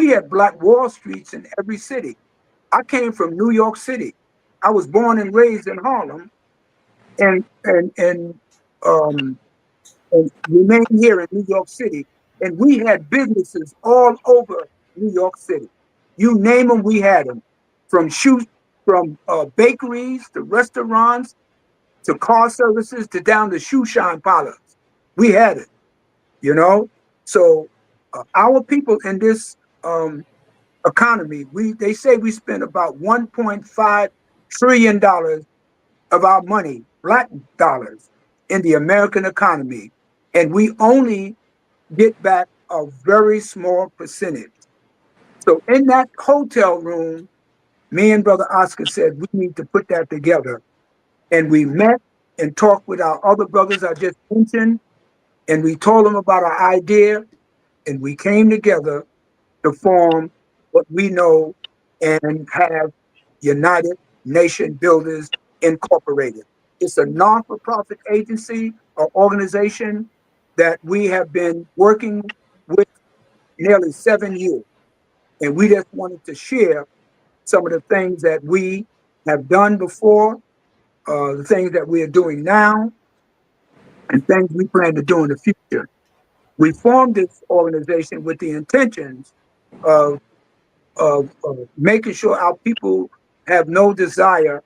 we had Black Wall Streets in every city. I came from New York City. I was born and raised in Harlem, and and and um, and remained here in New York City. And we had businesses all over New York City. You name them, we had them. From bakeries to restaurants to car services to down to shoe shine parlors. We had it, you know. So our people in this economy, they say we spend about $1.5 trillion of our money, black dollars, in the American economy, and we only get back a very small percentage. So in that hotel room, me and Brother Oscar said we need to put that together. And we met and talked with our other brothers I just mentioned, and we told them about our idea, and we came together to form what we know and have United Nation Builders Incorporated. It's a non-for-profit agency or organization that we have been working with nearly 7 years. And we just wanted to share some of the things that we have done before, the things that we are doing now, and things we plan to do in the future. We formed this organization with the intentions of, of making sure our people have no desire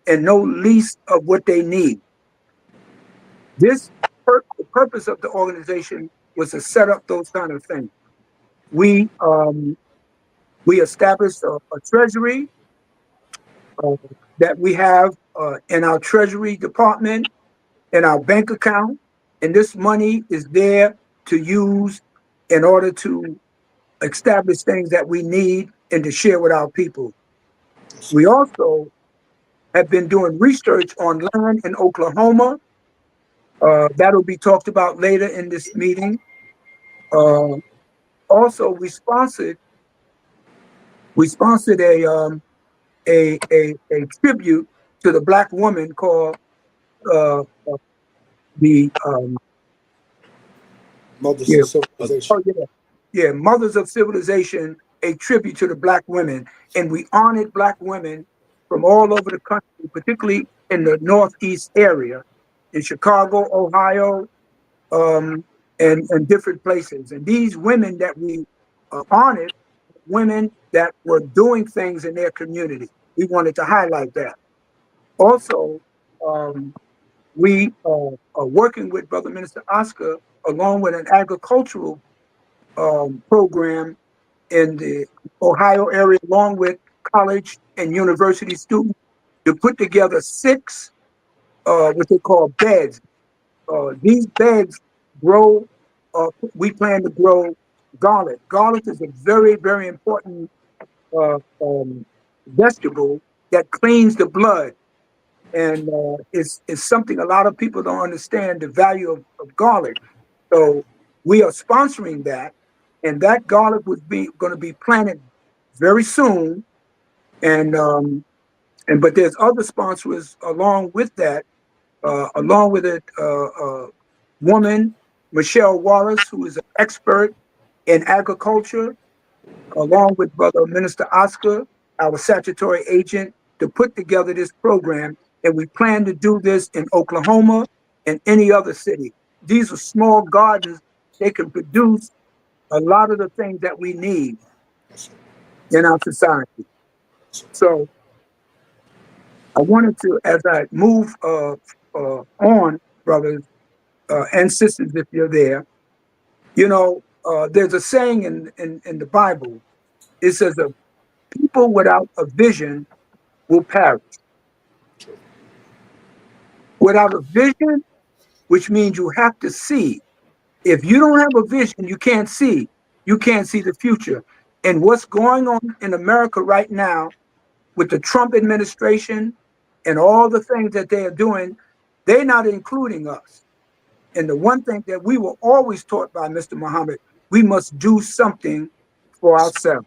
and no least of what they need. The purpose of the organization was to set up those kind of things. We um, we established a treasury uh, that we have in our treasury department, in our bank account, and this money is there to use in order to establish things that we need and to share with our people. We also have been doing research on land in Oklahoma. That'll be talked about later in this meeting. Uh, Also, we sponsored a tribute to the Black woman called uh, uh, the Mothers yeah, of Civilization. oh yeah, Mothers of Civilization, a tribute to the Black women, and we honored Black women from all over the country, particularly in the Northeast area, in Chicago, Ohio, um, and different places. And these women that we honored, women that were doing things in their community. We wanted to highlight that. Also, um, we are working with Brother Minister Oscar along with an agricultural program in the Ohio area, along with college and university students, to put together six what they call beds. These beds grow, we plan to grow garlic. Garlic is a very, very important uh, um, vegetable that cleans the blood. And it's something a lot of people don't understand the value of garlic. So we are sponsoring that, and that garlic would be going to be planted very soon. And but there's other sponsors along with that, along with it, woman Michelle Wallace, who is an expert in agriculture, along with Brother Minister Oscar, our statutory agent, to put together this program. And we plan to do this in Oklahoma and any other city. These are small gardens. They can produce a lot of the things that we need in our society. So I wanted to, as I move on, brothers and sisters, if you're there, there's a saying in the Bible. It says, "A people without a vision will perish." Without a vision, which means you have to see. If you don't have a vision, you can't see. You can't see the future. And what's going on in America right now with the Trump administration and all the things that they are doing, they're not including us. And the one thing that we were always taught by Mr. Muhammad, we must do something for ourselves.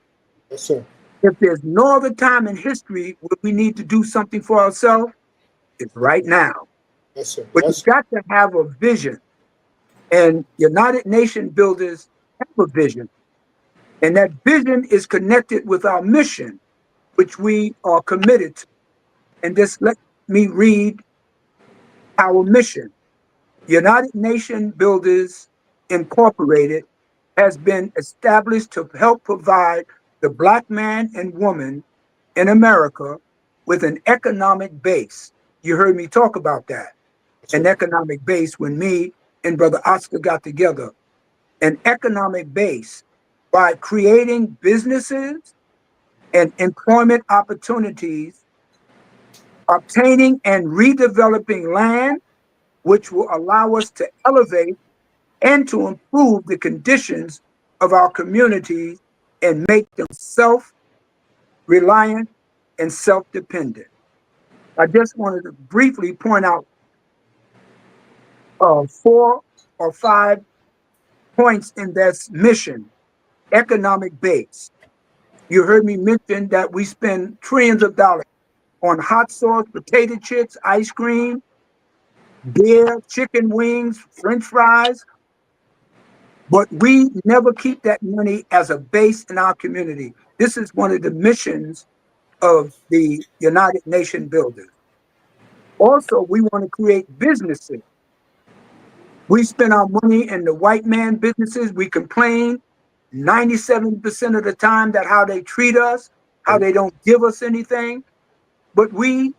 Yes, sir. If there's no other time in history where we need to do something for ourselves, it's right now. Yes, sir. But Yes, you've sir. got to have a vision. And United Nation Builders have a vision. And that vision is connected with our mission, which we are committed to. And just let me read our mission. United Nations Builders Incorporated has been established to help provide the Black man and woman in America with an economic base. You heard me talk about that, an economic base when me and Brother Oscar got together. An economic base by creating businesses and employment opportunities, obtaining and redeveloping land, which will allow us to elevate and to improve the conditions of our communities and make them self-reliant and self-dependent. I just wanted to briefly point out 4 or 5 points in this mission, economic base. You heard me mention that we spend trillions of dollars on hot sauce, potato chips, ice cream, beer, chicken wings, French fries, but we never keep that money as a base in our community. This is one of the missions of the United Nations Builders. Also, we want to create businesses. We spend our money in the white man businesses. We complain 97% of the time that how they treat us, how they don't give us anything. But we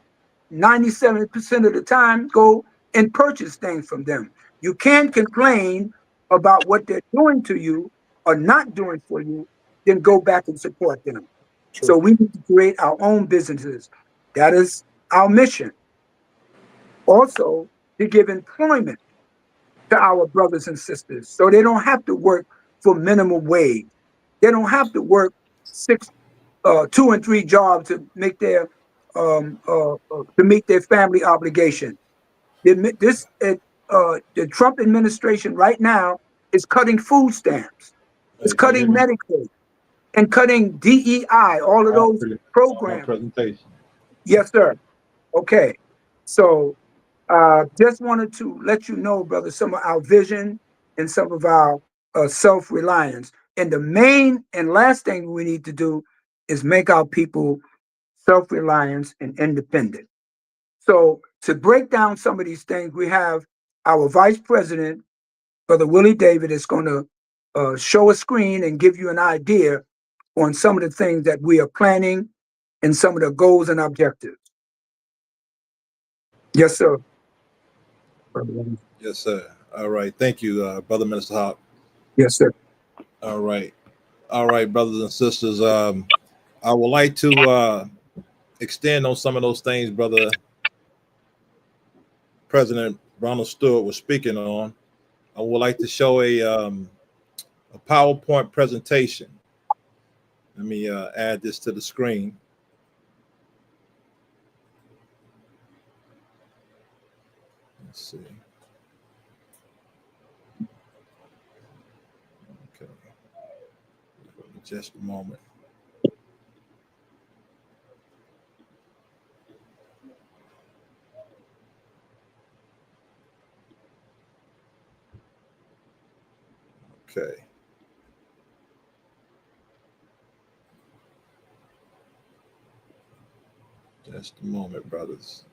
97% of the time go and purchase things from them. You can't complain about what they're doing to you or not doing for you, then go back and support them. True. So we need to create our own businesses. That is our mission. Also, to give employment to our brothers and sisters so they don't have to work for minimum wage. They don't have to work 2 and 3 jobs to make their to meet their family obligation. The Trump administration right now is cutting food stamps. It's cutting Medicaid and cutting DEI, all of those programs. Presentation. Yes, sir. Okay. So just wanted to let you know, brother, some of our vision and some of our self-reliance. And the main and last thing we need to do is make our people self-reliant and independent. So to break down some of these things, we have our vice president, Brother Willie David, is going to show a screen and give you an idea on some of the things that we are planning and some of the goals and objectives. Yes, sir. Yes, sir. All right. Thank you, Brother Minister Hop. Yes, sir. All right. All right, brothers and sisters. I would like to extend on some of those things, Brother President Ronald Stewart was speaking on. I would like to show a PowerPoint presentation. Let me add this to the screen. Let's see. Okay. Just a moment. Okay. Just a moment, brothers.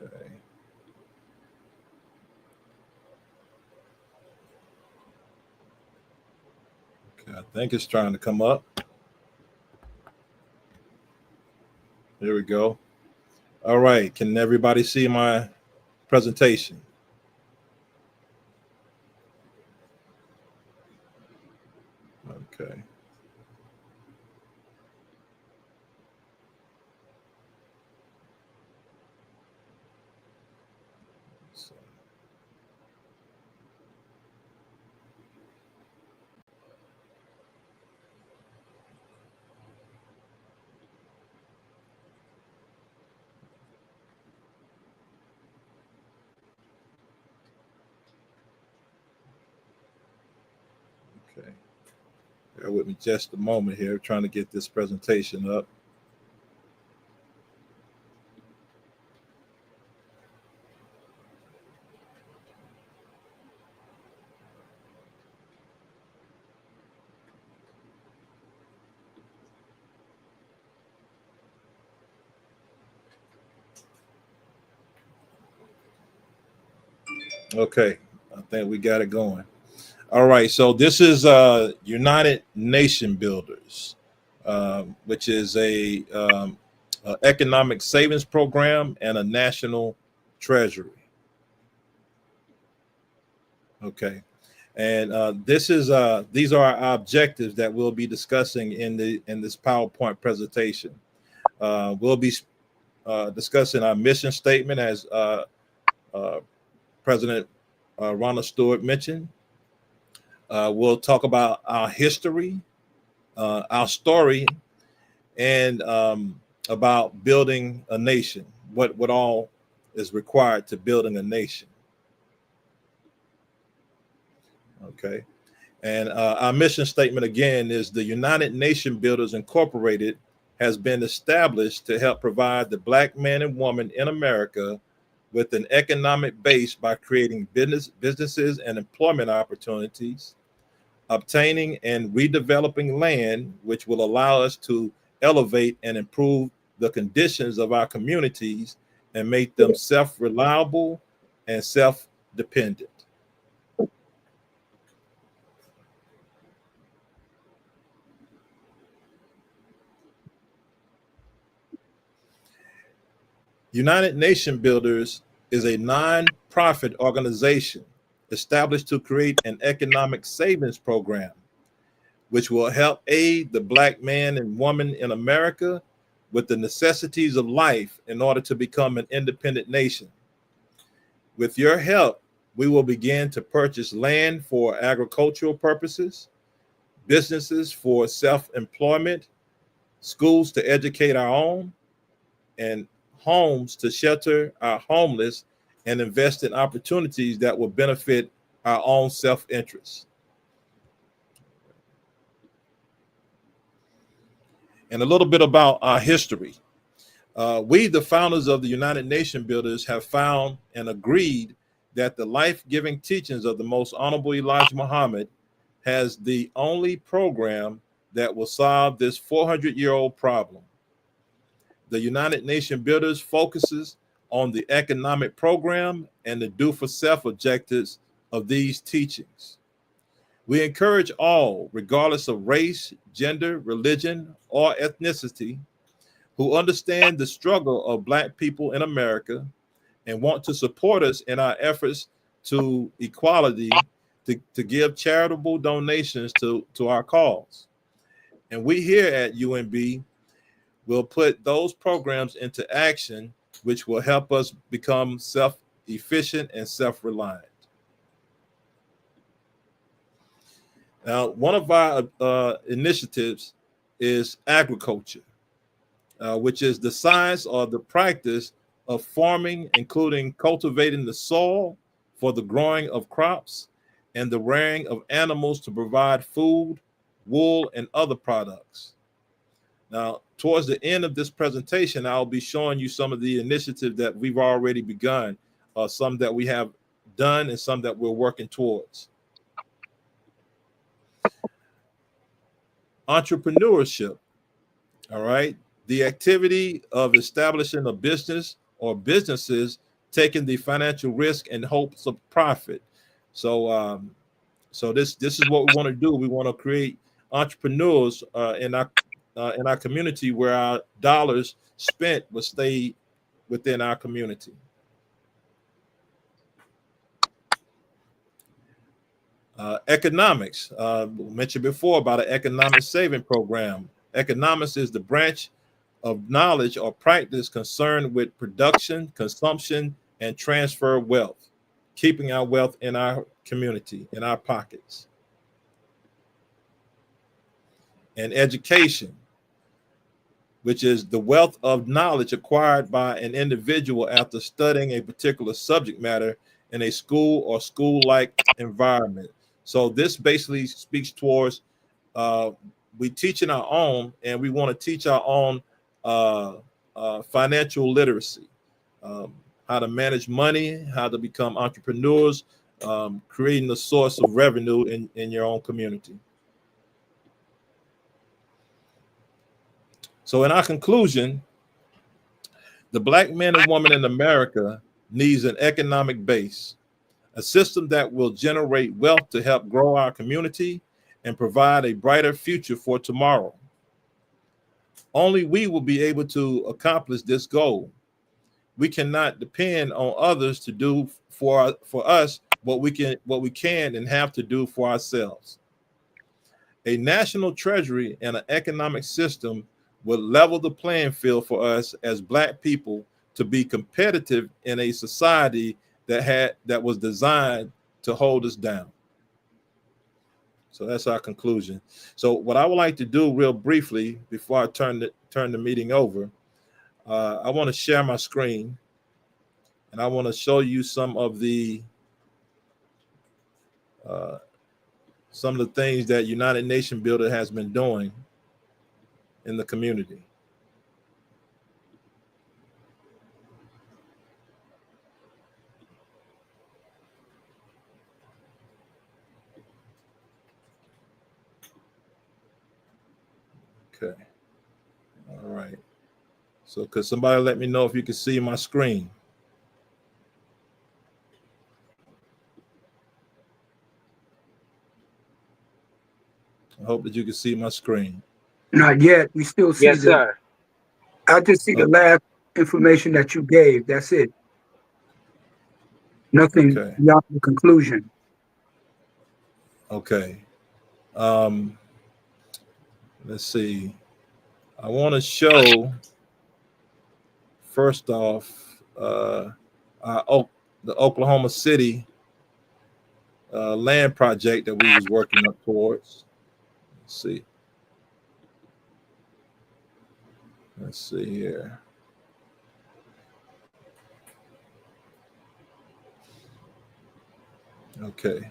Okay. Okay, I think it's trying to come up. There we go. All right. Can everybody see my presentation? Okay. So, Okay. Bear with me just a moment here, trying to get this presentation up. Okay, I think we got it going. All right, so this is United Nation Builders, which is a economic savings program and a national treasury. Okay, and these are our objectives that we'll be discussing in this PowerPoint presentation. We'll be discussing our mission statement, as President Ronald Stewart mentioned. We'll talk about our history, our story, and about building a nation. What all is required to building a nation. Okay, and our mission statement again is the United Nation Builders Incorporated has been established to help provide the Black man and woman in America with an economic base by creating businesses and employment opportunities, obtaining and redeveloping land, which will allow us to elevate and improve the conditions of our communities and make them self-reliable and self-dependent. United Nation Builders is a non-profit organization established to create an economic savings program, which will help aid the Black man and woman in America with the necessities of life in order to become an independent nation. With your help, we will begin to purchase land for agricultural purposes, businesses for self-employment, schools to educate our own, and homes to shelter our homeless, and invest in opportunities that will benefit our own self-interest. And a little bit about our history. We, the founders of the United Nation Builders, have found and agreed that the life-giving teachings of the Most Honorable Elijah Muhammad has the only program that will solve this 400-year-old problem. The United Nation Builders focuses on the economic program and the do-for-self objectives of these teachings. We encourage all, regardless of race, gender, religion, or ethnicity, who understand the struggle of Black people in America and want to support us in our efforts to equality, to give charitable donations to our cause. And we here at UNB will put those programs into action, which will help us become self-efficient and self-reliant. Now, one of our initiatives is agriculture, which is the science or the practice of farming, including cultivating the soil for the growing of crops and the rearing of animals to provide food, wool, and other products. Now, towards the end of this presentation, I'll be showing you some of the initiatives that we've already begun, some that we have done and some that we're working towards. Entrepreneurship, all right? The activity of establishing a business or businesses taking the financial risk in hopes of profit. So, this is what we want to do. We want to create entrepreneurs in our community where our dollars spent will stay within our community. Economics, mentioned before about an economic saving program. Economics is the branch of knowledge or practice concerned with production, consumption, and transfer of wealth, keeping our wealth in our community, in our pockets. And education, which is the wealth of knowledge acquired by an individual after studying a particular subject matter in a school or school-like environment. So this basically speaks towards we teaching our own, and we want to teach our own financial literacy, how to manage money, how to become entrepreneurs, creating a source of revenue in your own community. So in our conclusion, the Black man and woman in America needs an economic base, a system that will generate wealth to help grow our community and provide a brighter future for tomorrow. Only we will be able to accomplish this goal. We cannot depend on others to do for us what we can and have to do for ourselves. A national treasury and an economic system will level the playing field for us as Black people to be competitive in a society that was designed to hold us down. So that's our conclusion. So what I would like to do real briefly before I turn the meeting over, I want to share my screen, and I want to show you some of the things that United Nation Builder has been doing in the community. Okay. All right. So could somebody let me know if you can see my screen? I hope that you can see my screen. Not yet. We still see Yes, sir. I just see the last information that you gave. That's it. Nothing Okay. beyond the conclusion. Okay. Let's see. I want to show first off the Oklahoma City land project that we was working up towards. Let's see. Let's see here. Okay.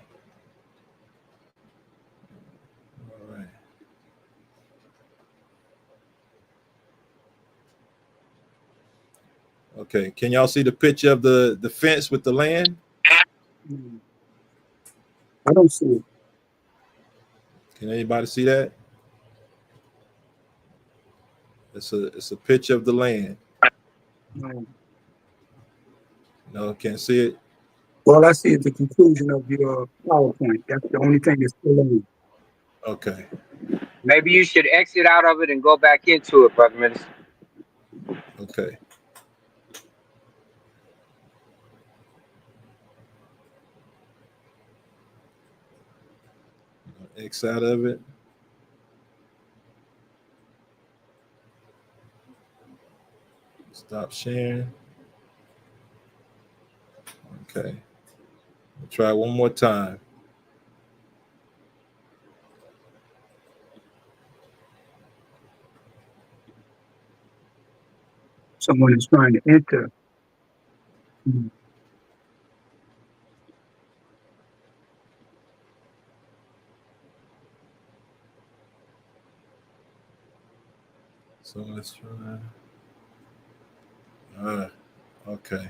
All right. Okay. Can y'all see the picture of the fence with the land? I don't see it. Can anybody see that? It's a picture of the land. No. No, can't see it. All I see is the conclusion of your PowerPoint. That's the only thing that's still in. Okay. Maybe you should exit out of it and go back into it, Brother Minister. Okay. X out of it. Stop sharing. Okay. We'll try one more time. Someone is trying to enter. So let's try. Okay.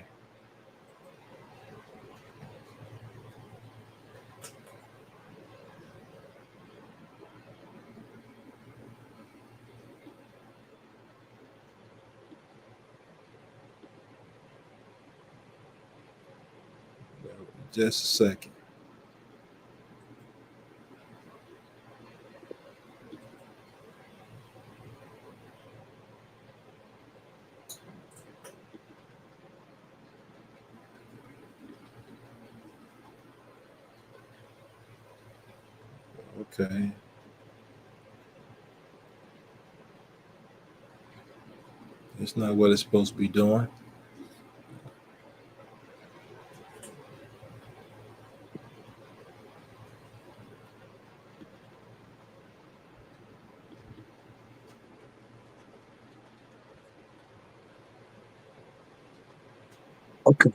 Just a second. Okay. It's not what it's supposed to be doing. Okay.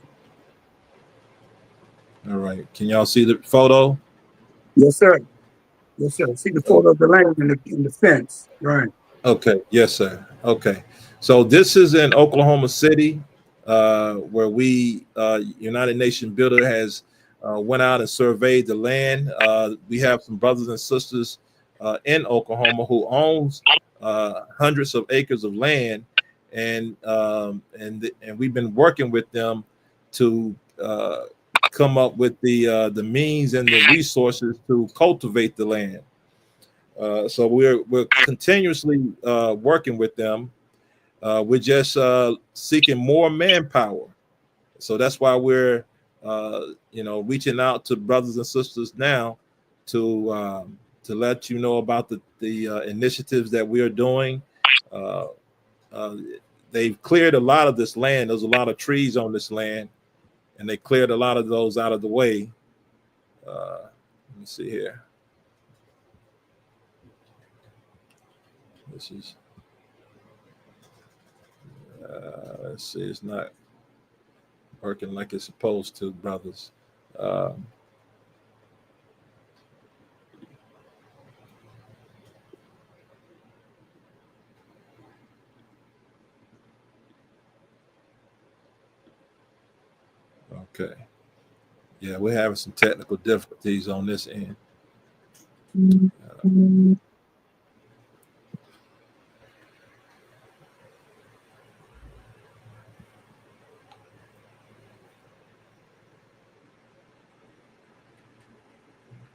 All right. Can y'all see the photo? Yes, sir. Yes, sir. See the photo of the land in the fence. Right. Okay. Yes, sir. Okay. So this is in Oklahoma City, where we United Nation Builder has went out and surveyed the land. We have some brothers and sisters in Oklahoma who owns hundreds of acres of land, and we've been working with them to come up with the means and the resources to cultivate the land. So we're continuously working with them. We're just seeking more manpower. So that's why we're reaching out to brothers and sisters now to let you know about the initiatives that we are doing. Uh, uh, they've cleared a lot of this land. There's a lot of trees on this land, and they cleared a lot of those out of the way. Let me see here. This is let's see. It's not working like it's supposed to, brothers. Um, okay. Yeah, we're having some technical difficulties on this end.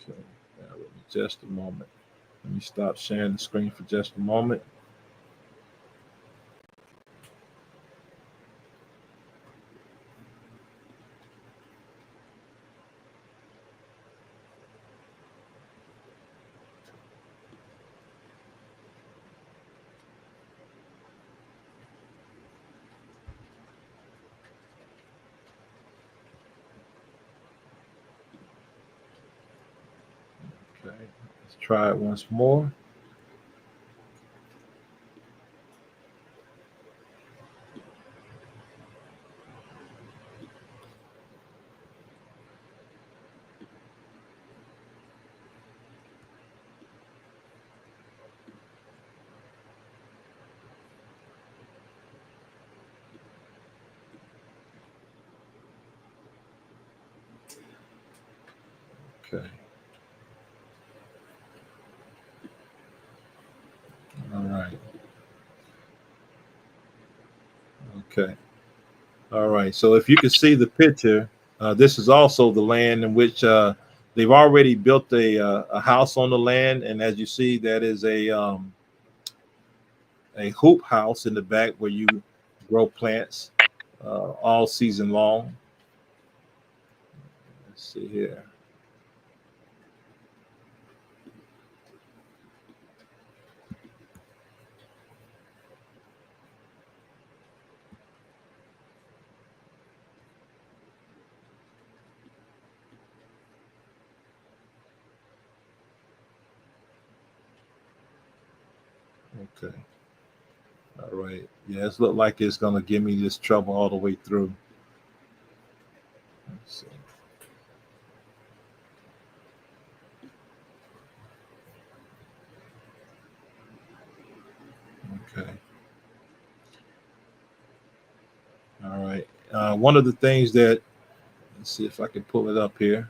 Okay, bear with me just a moment. Let me stop sharing the screen for just a moment. Okay, let's try it once more. Okay. All right. Okay. All right. So if you can see the picture, this is also the land in which they've already built a house on the land, and as you see, that is a hoop house in the back where you grow plants all season long. Let's see here. Okay. All right. Yeah, it's look like it's gonna give me this trouble all the way through. Let's see. Okay. All right. One of the things that let's see if I can pull it up here.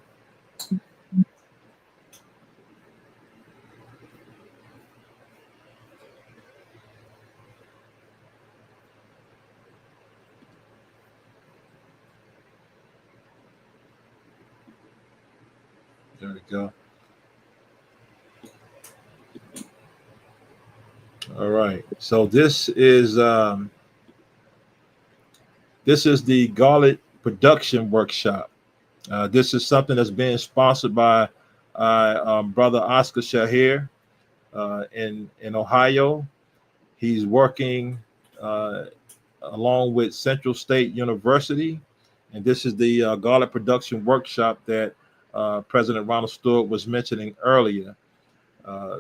There we go. All right. So this is the Garlic Production Workshop. This is something that's being sponsored by brother Oscar Shahir in Ohio. He's working uh, along with Central State University, and this is the Garlic Production Workshop that President Ronald Stewart was mentioning earlier.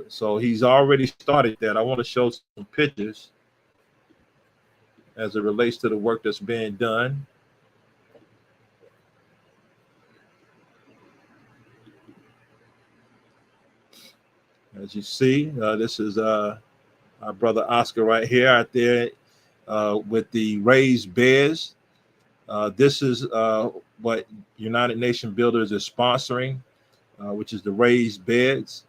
So he's already started that. I want to show some pictures as it relates to the work that's being done. As you see, this is our brother Oscar right here out there with the raised beds. This is what United Nation Builders is sponsoring, which is the raised beds.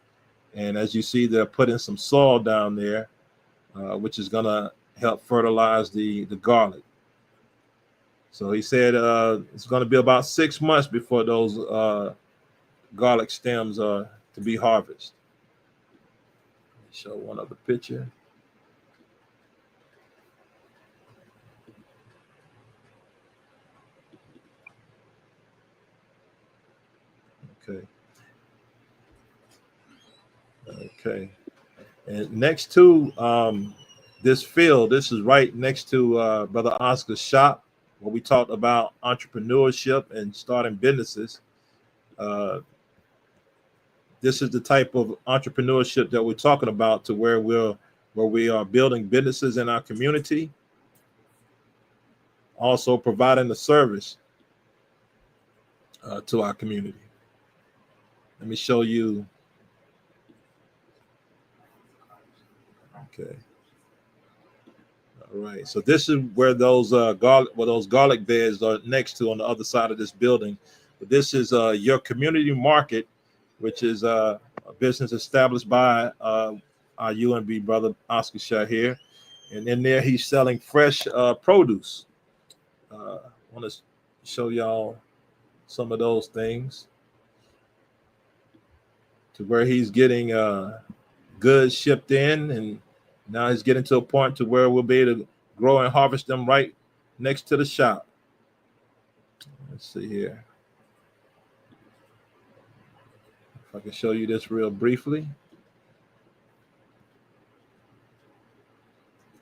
And as you see, they're putting some soil down there, which is going to help fertilize the garlic. So he said it's going to be about 6 months before those garlic stems are to be harvested. Show one other picture. Okay. Okay. And next to this field, this is right next to Brother Oscar's shop, where we talked about entrepreneurship and starting businesses. This is the type of entrepreneurship that we're talking about, to where we are building businesses in our community, also providing the service to our community. Let me show you. Okay. All right. So this is where those garlic beds are next to, on the other side of this building. But this is your community market, which is a business established by our UNB brother Oscar Shah here, and in there he's selling fresh produce. I want to show y'all some of those things, to where he's getting goods shipped in, and now he's getting to a point to where we'll be able to grow and harvest them right next to the shop. Let's see here. If I can show you this real briefly.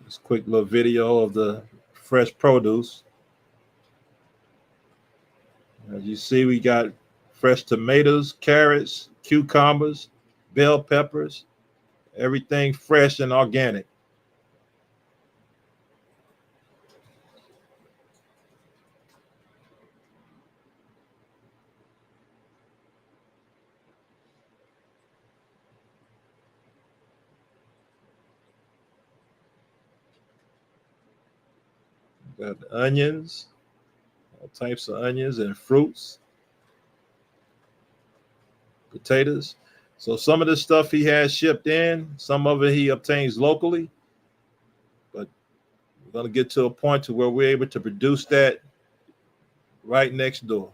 This quick little video of the fresh produce. As you see, we got fresh tomatoes, carrots, cucumbers, bell peppers, everything fresh and organic. Got onions, all types of onions and fruits, potatoes. So some of the stuff he has shipped in, some of it he obtains locally, but we're going to get to a point to where we're able to produce that right next door.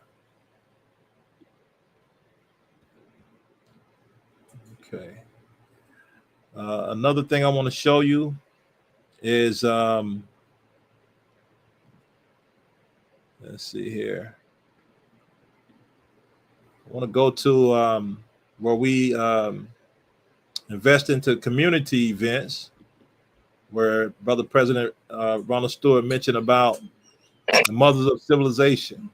Okay. Another thing I want to show you is let's see here. I want to go to where we invest into community events, where Brother President Ronald Stewart mentioned about the mothers of civilization.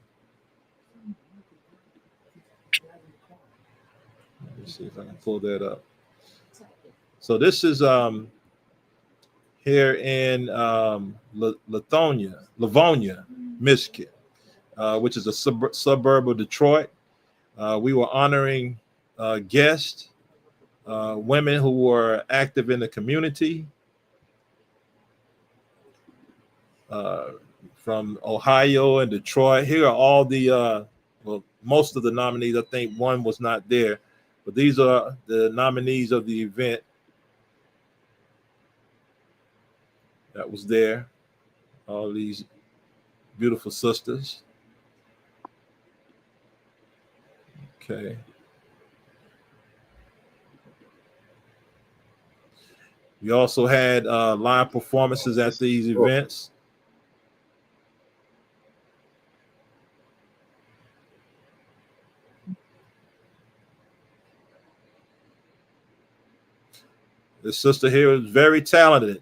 Let me see if I can pull that up. So this is here in Livonia, Michigan, which is a suburb of Detroit. We were honoring guests, women who were active in the community, from Ohio and Detroit. Here are all the, well, most of the nominees. I think one was not there, but these are the nominees of the event that was there. All these beautiful sisters. Okay. We also had live performances at these events. This sister here is very talented.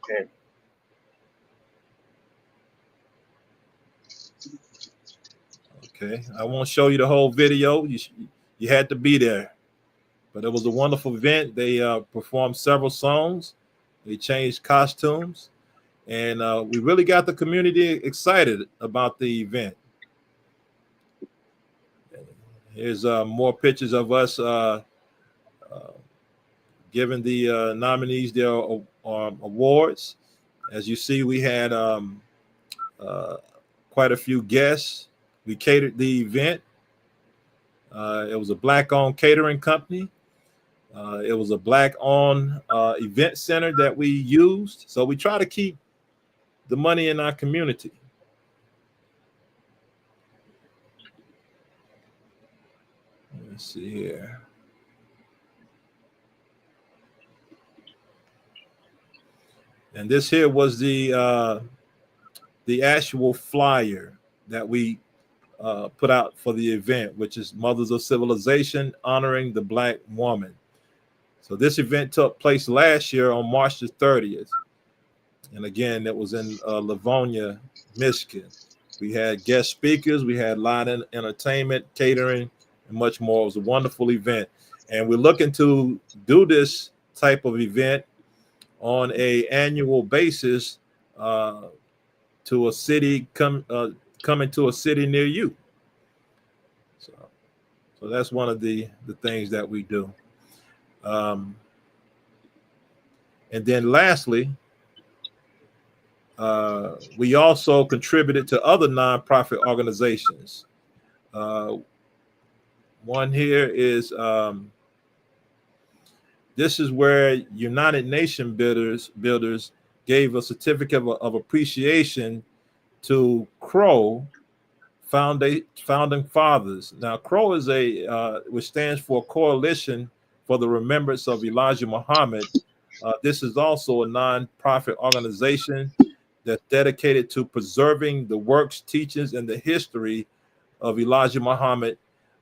Okay. Okay, I won't show you the whole video. You had to be there, but it was a wonderful event. They performed several songs. They changed costumes, And we really got the community excited about the event. Here's more pictures of us giving the nominees their awards. As you see, we had quite a few guests. We catered the event. It was a Black-owned catering company. It was a Black-owned event center that we used. So we try to keep the money in our community. Let's see here. And this here was the actual flyer that we put out for the event, which is Mothers of Civilization Honoring the Black Woman. So this event took place last year on March the 30th. And again, it was in Livonia, Michigan. We had guest speakers, we had live entertainment, catering, and much more. It was a wonderful event. And we're looking to do this type of event on an annual basis to a city, coming to a city near you. So that's one of the things that we do. And then lastly, we also contributed to other nonprofit organizations. One here is, this is where United Nation Builders gave a certificate of appreciation to CROW, Founding Fathers. Now, CROW is which stands for Coalition for the Remembrance of Elijah Muhammad. This is also a nonprofit organization that's dedicated to preserving the works, teachings, and the history of Elijah Muhammad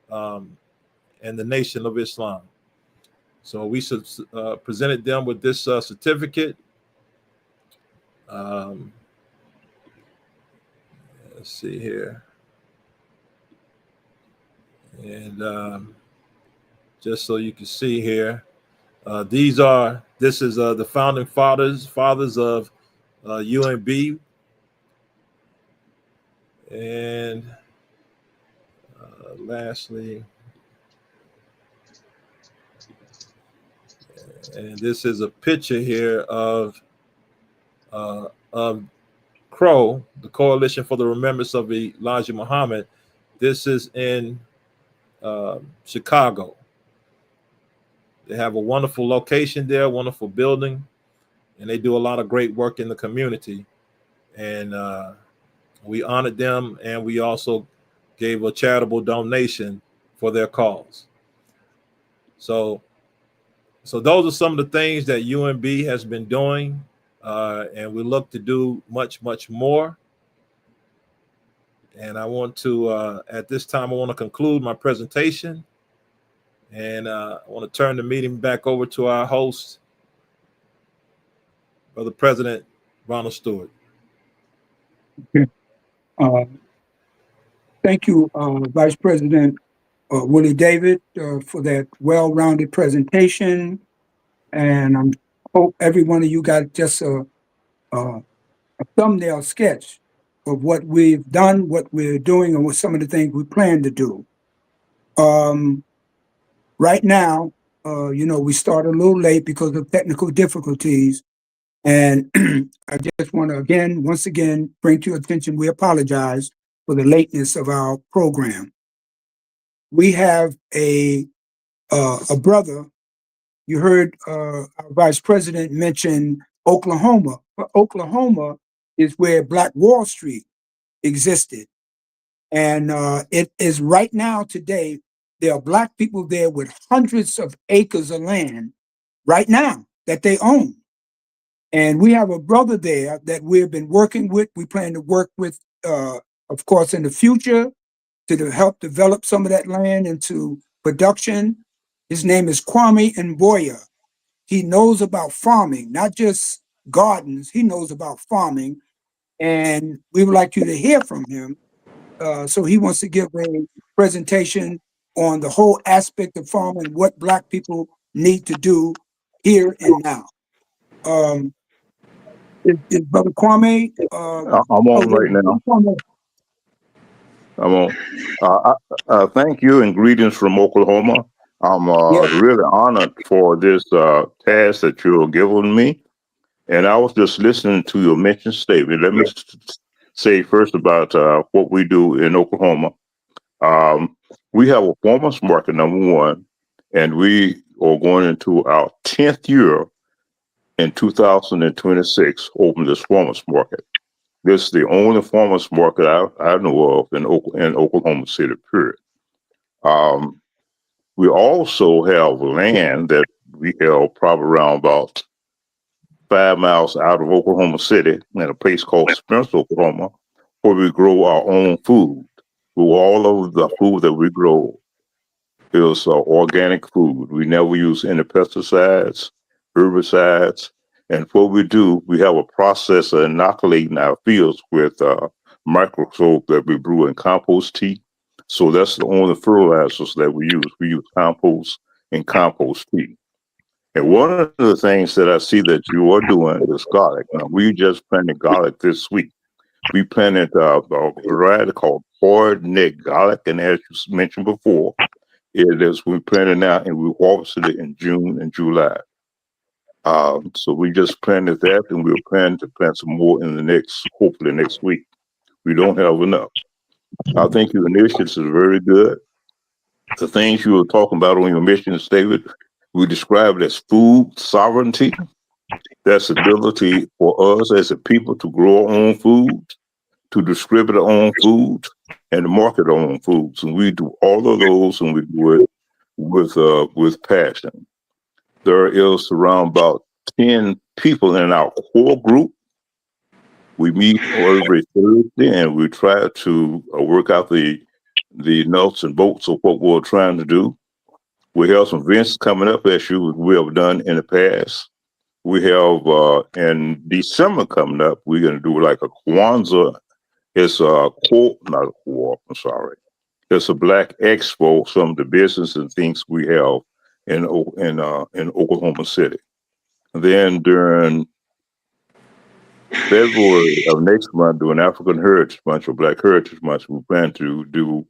and the Nation of Islam. So we presented them with this certificate. Let's see here. And just so you can see here, this is the founding fathers of UNB. And lastly, and this is a picture here of CROW, the Coalition for the Remembrance of Elijah Muhammad. This is in Chicago. They have a wonderful location there, wonderful building, and they do a lot of great work in the community. And we honored them, and we also gave a charitable donation for their cause. So those are some of the things that UNB has been doing, and we look to do much, much more. And I want to, at this time, I want to conclude my presentation. And I want to turn the meeting back over to our host, Brother President Ronald Stewart. Okay. Thank you, Vice President Willie David, for that well-rounded presentation. And I hope every one of you got just a thumbnail sketch of what we've done, what we're doing, and what some of the things we plan to do. Right now, we started a little late because of technical difficulties. And I just want to once again, bring to your attention, we apologize for the lateness of our program. We have a brother. You heard our Vice President mention Oklahoma. But Oklahoma is where Black Wall Street existed. And it is right now today, there are Black people there with hundreds of acres of land right now that they own. And we have a brother there that we've been working with. We plan to work with, of course, in the future to help develop some of that land into production. His name is Kwame Mboya. He knows about farming, not just gardens. He knows about farming. And we would like you to hear from him. So he wants to give a presentation on the whole aspect of farming, what Black people need to do here and now. Is Brother Kwame? I'm on right now. Kwame. I'm on. Thank you and greetings from Oklahoma. I'm Yeah. really honored for this task that you're giving me. And I was just listening to your mission statement. Let me say first about what we do in Oklahoma. We have a farmers market, number one, and we are going into our 10th year in 2026, open this farmers market. This is the only farmers market I know of in Oklahoma City, period. We also have land that we held probably around about 5 miles out of Oklahoma City in a place called Spencer, Oklahoma, where we grow our own food. All of the food that we grow is organic food. We never use any pesticides, herbicides. And what we do, we have a process of inoculating our fields with microsoap that we brew in compost tea. So that's the only fertilizers that we use. We use compost and compost tea. And one of the things that I see that you are doing is garlic. Now, we just planted garlic this week. We planted a variety called hard neck garlic, and as you mentioned before, it is we planted now and we harvested it in June and July. So we just planted that, and we're planning to plant some more in hopefully next week. We don't have enough. I think your initiatives are very good. The things you were talking about on your mission statement, we describe it as food sovereignty. That's the ability for us as a people to grow our own food, to distribute our own food, and to market our own foods. And we do all of those, and we do it with passion. There is around about 10 people in our core group. We meet every Thursday, and we try to work out the nuts and bolts of what we're trying to do. We have some events coming up as we have done in the past. We have in December coming up, we're going to do like a Kwanzaa. It's It's a Black Expo, some of the business and things we have in Oklahoma City. Then during February of next month, during African Heritage Month or Black Heritage Month, we plan to do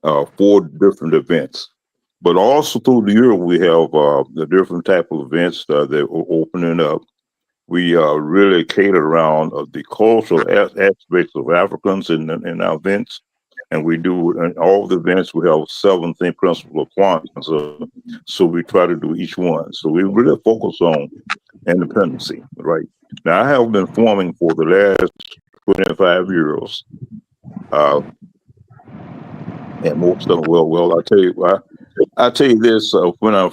4 different events. But also through the year, we have the different type of events that we're opening up. We really cater around the cultural aspects of Africans in our events. And we do in all the events, we have 7 principles of Kwanzaa. So we try to do each one. So we really focus on independency, right? Now, I have been farming for the last 25 years. And most of them, well, I tell you this, when I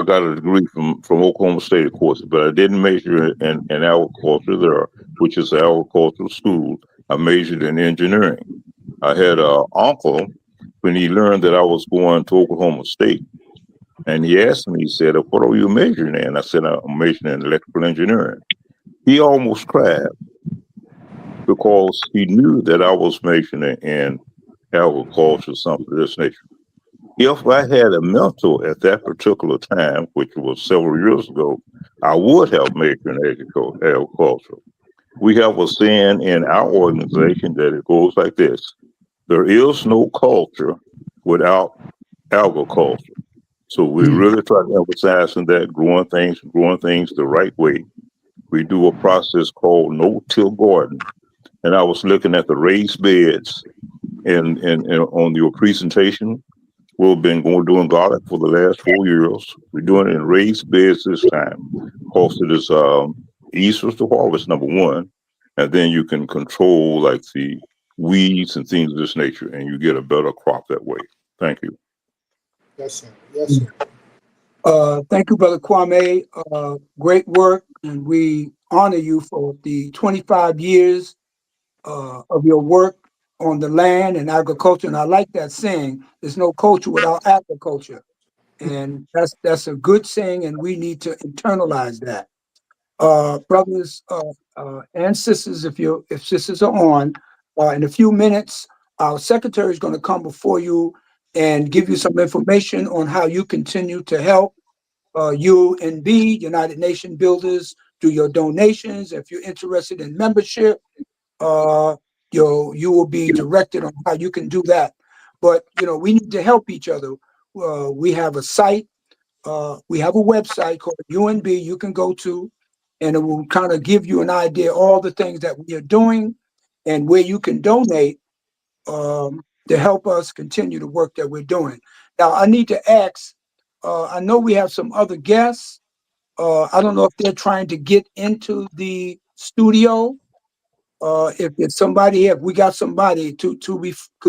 got a degree from Oklahoma State, of course, but I didn't major in agriculture there, which is an agricultural school. I majored in engineering. I had an uncle, when he learned that I was going to Oklahoma State, and he asked me, he said, "What are you majoring in?" I said, "I'm majoring in electrical engineering." He almost cried because he knew that I was majoring in agriculture, something of this nature. If I had a mentor at that particular time, which was several years ago, I would have majored in agriculture. We have a saying in our organization that it goes like this: there is no culture without agriculture. So we really try to emphasize on that, growing things the right way. We do a process called no-till garden. And I was looking at the raised beds and on your presentation. We've been doing garlic for the last 4 years. We're doing it in raised beds this time. Because it is easier to harvest, number one, and then you can control like the weeds and things of this nature, and you get a better crop that way. Thank you. Yes, sir. Yes, sir. Thank you, Brother Kwame. Great work, and we honor you for the 25 years of your work on the land and agriculture. And I like that saying, there's no culture without agriculture. And that's a good saying, and we need to internalize that. Brothers and sisters, if sisters are on, in a few minutes, our secretary is going to come before you and give you some information on how you continue to help UNB, United Nation Builders, do your donations. If you're interested in membership, you will be directed on how you can do that. But we need to help each other. We have a site, we have a website called UNB you can go to, and it will kind of give you an idea of all the things that we are doing and where you can donate to help us continue the work that we're doing. Now, I need to ask, I know we have some other guests. I don't know if they're trying to get into the studio. If somebody here, if we got somebody could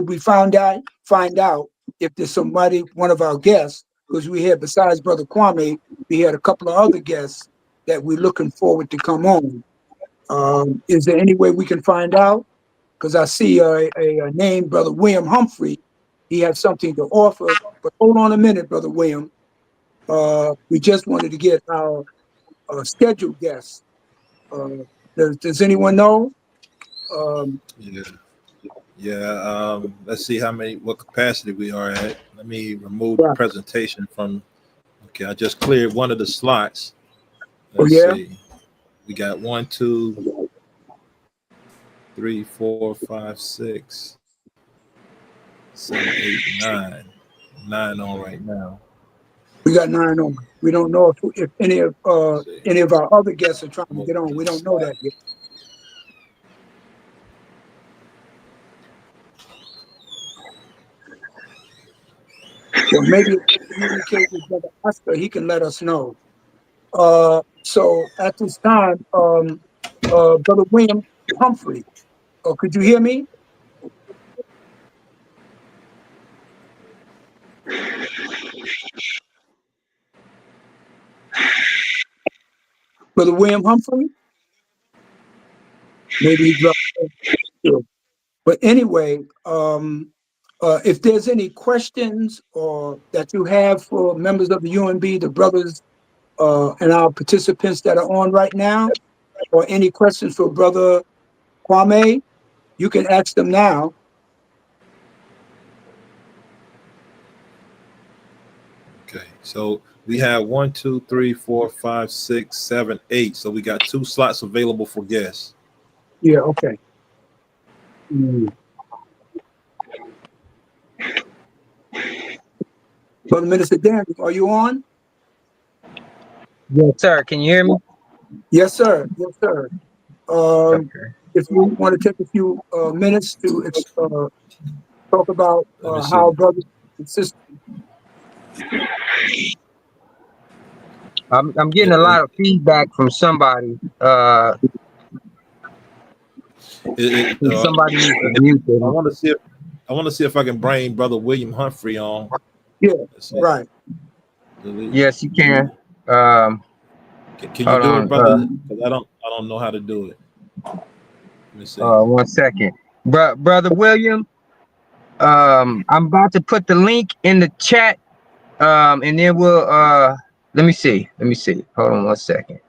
we find out if there's somebody, one of our guests, because we had, besides Brother Kwame, we had a couple of other guests that we're looking forward to come on. Is there any way we can find out? Because I see a name, Brother William Humphrey. He has something to offer. But hold on a minute, Brother William. We just wanted to get our scheduled guests. Does anyone know? Let's see what capacity we are at. Let me remove the presentation from. Okay, I just cleared one of the slots. Let's see. We got 1, 2, 3, 4, 5, 6, 7, 8, 9. 9 on right now. We got 9 on. We don't know if any of our other guests are trying to get on. We don't know that yet. So maybe if we communicate with Brother Oscar, he can let us know. So at this time, Brother William Humphrey, could you hear me? Brother William Humphrey? Maybe he dropped off. But anyway, if there's any questions or that you have for members of the UNB, the brothers and our participants that are on right now, or any questions for Brother Kwame, you can ask them now. Okay, so we have 1, 2, 3, 4, 5, 6, 7, 8. So we got 2 slots available for guests. Yeah, okay. Brother Minister Daniel, are you on? Yes, sir. Can you hear me? Yes, sir. Yes, sir. Okay. If you want to take a few minutes to talk about how brothers and sisters. I'm getting a lot of feedback from somebody. Somebody needs to mute them. I want to see if I can bring Brother William Humphrey on. Yeah, right. Yes, you can. Can you do it, brother? Because I don't know how to do it. Let me see. 1 second, Brother William. I'm about to put the link in the chat, and then we'll let me see. Hold on 1 second.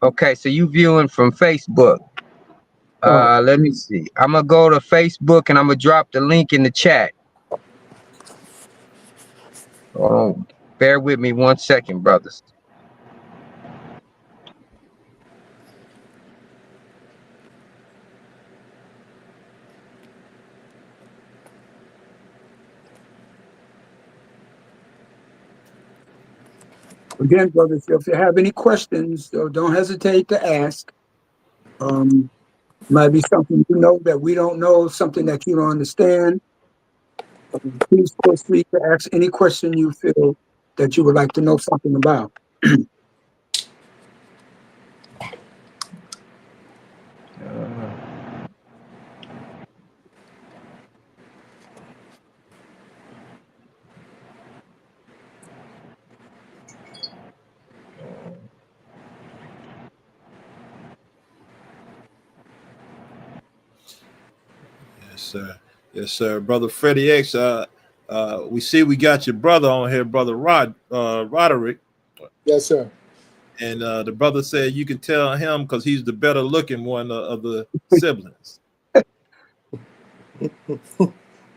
Okay, so you viewing from Facebook. Let me see. I'm gonna go to Facebook and I'm gonna drop the link in the chat. Bear with me 1 second, brothers. Again, brothers, if you have any questions, don't hesitate to ask. Might be something you know that we don't know, something that you don't understand. Please feel free to ask any question you feel that you would like to know something about. Yes, sir. Yes, sir. Brother Freddie X, we see we got your brother on here, Brother Roderick. Yes, sir. And the brother said you can tell him because he's the better looking one of the siblings.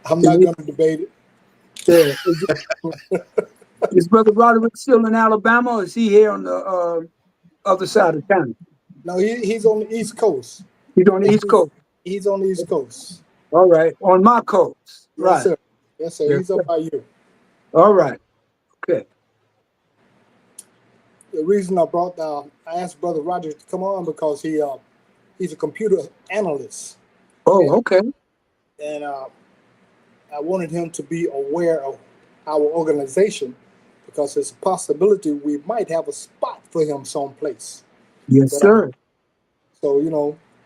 I'm not going to debate it. Yeah. Is Brother Roderick still in Alabama, or is he here on the other side of town? No, he's on the East Coast. He's on the East Coast. He's on the East Coast. All right, on my coast. Yes, Right. sir. Yes, sir. Yes, He's up by you. All right. Okay. The reason I asked Brother Rogers to come on because he's a computer analyst, Oh, okay. and I wanted him to be aware of our organization because there's a possibility we might have a spot for him someplace. Yes, But sir. So,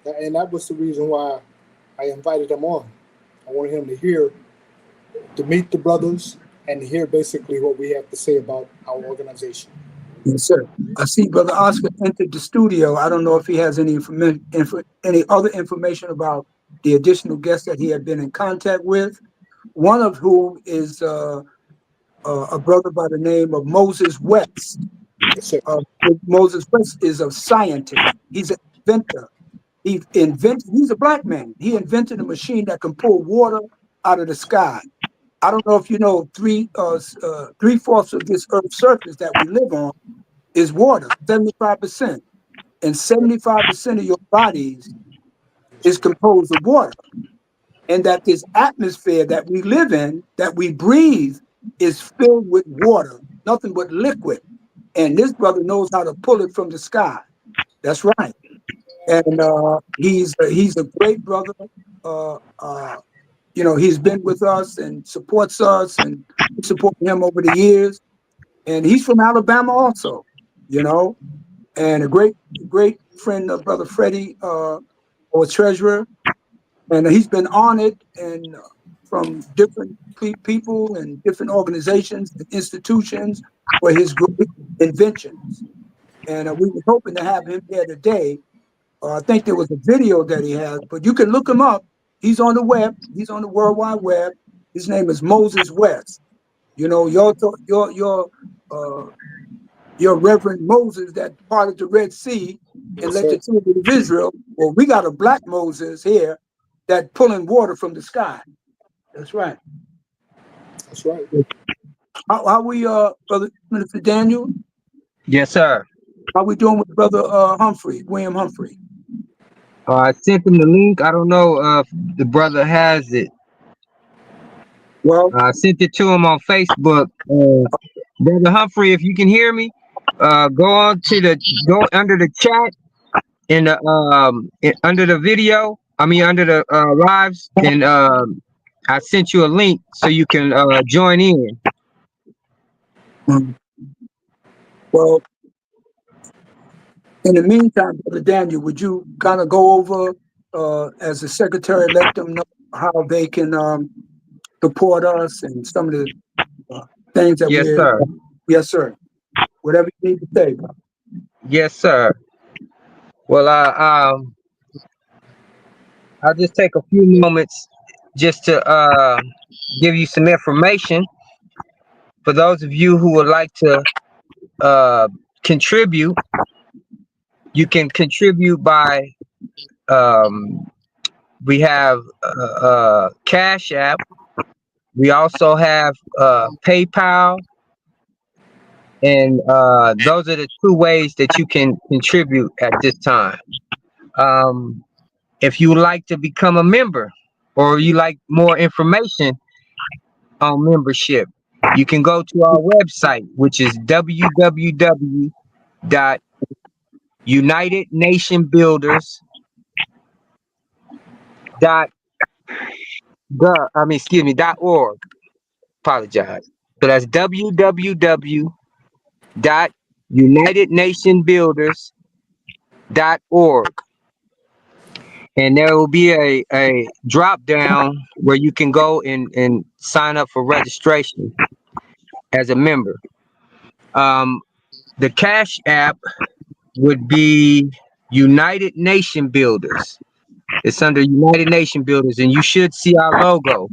and that was the reason why I invited him on. I wanted him to meet the brothers and to hear basically what we have to say about our organization. Yes, sir. I see Brother Oscar entered the studio. I don't know if he has any any other information about the additional guests that he had been in contact with. One of whom is a brother by the name of Moses West. Yes, sir. Moses West is a scientist. He's an inventor. He's a black man. He invented a machine that can pull water out of the sky. I don't know if you know, 3/4 of this Earth's surface that we live on is water, 75%. And 75% of your bodies is composed of water. And that this atmosphere that we live in, that we breathe, is filled with water, nothing but liquid. And this brother knows how to pull it from the sky. That's right. And he's a great brother. He's been with us and supports us, and we support him over the years. And he's from Alabama also, and a great friend of Brother Freddie, our treasurer. And he's been honored and from different people and different organizations and institutions for his great inventions. And we were hoping to have him here today. I think there was a video that he has, but you can look him up. He's on the web. He's on the World Wide Web. His name is Moses West. Your Reverend Moses that parted the Red Sea and let the children of Israel. Well, we got a black Moses here that pulling water from the sky. That's right. That's right. How we, Brother Minister Daniel? Yes, sir. How we doing with Brother William Humphrey? I sent him the link. I don't know if the brother has it. Well, I sent it to him on Facebook. Brother Humphrey, if you can hear me, go under the chat in the under the video. I mean under the lives, and I sent you a link so you can join in. Well, in the meantime, Brother Daniel, would you kind of go over as the secretary, let them know how they can support us and some of the things that Yes, sir. Yes, sir. Whatever you need to say, bro. Yes, sir. Well, I'll just take a few moments just to give you some information. For those of you who would like to contribute, you can contribute by we have Cash App. We also have PayPal, and those are the two ways that you can contribute at this time. If you would like to become a member, or you like more information on membership, you can go to our website, which is www.unitednationbuilders.org. Apologize. So that's www.unitednationbuilders.org. And there will be a drop down where you can go and sign up for registration as a member. The Cash App would be United Nation Builders. It's under United Nation Builders, and you should see our logo.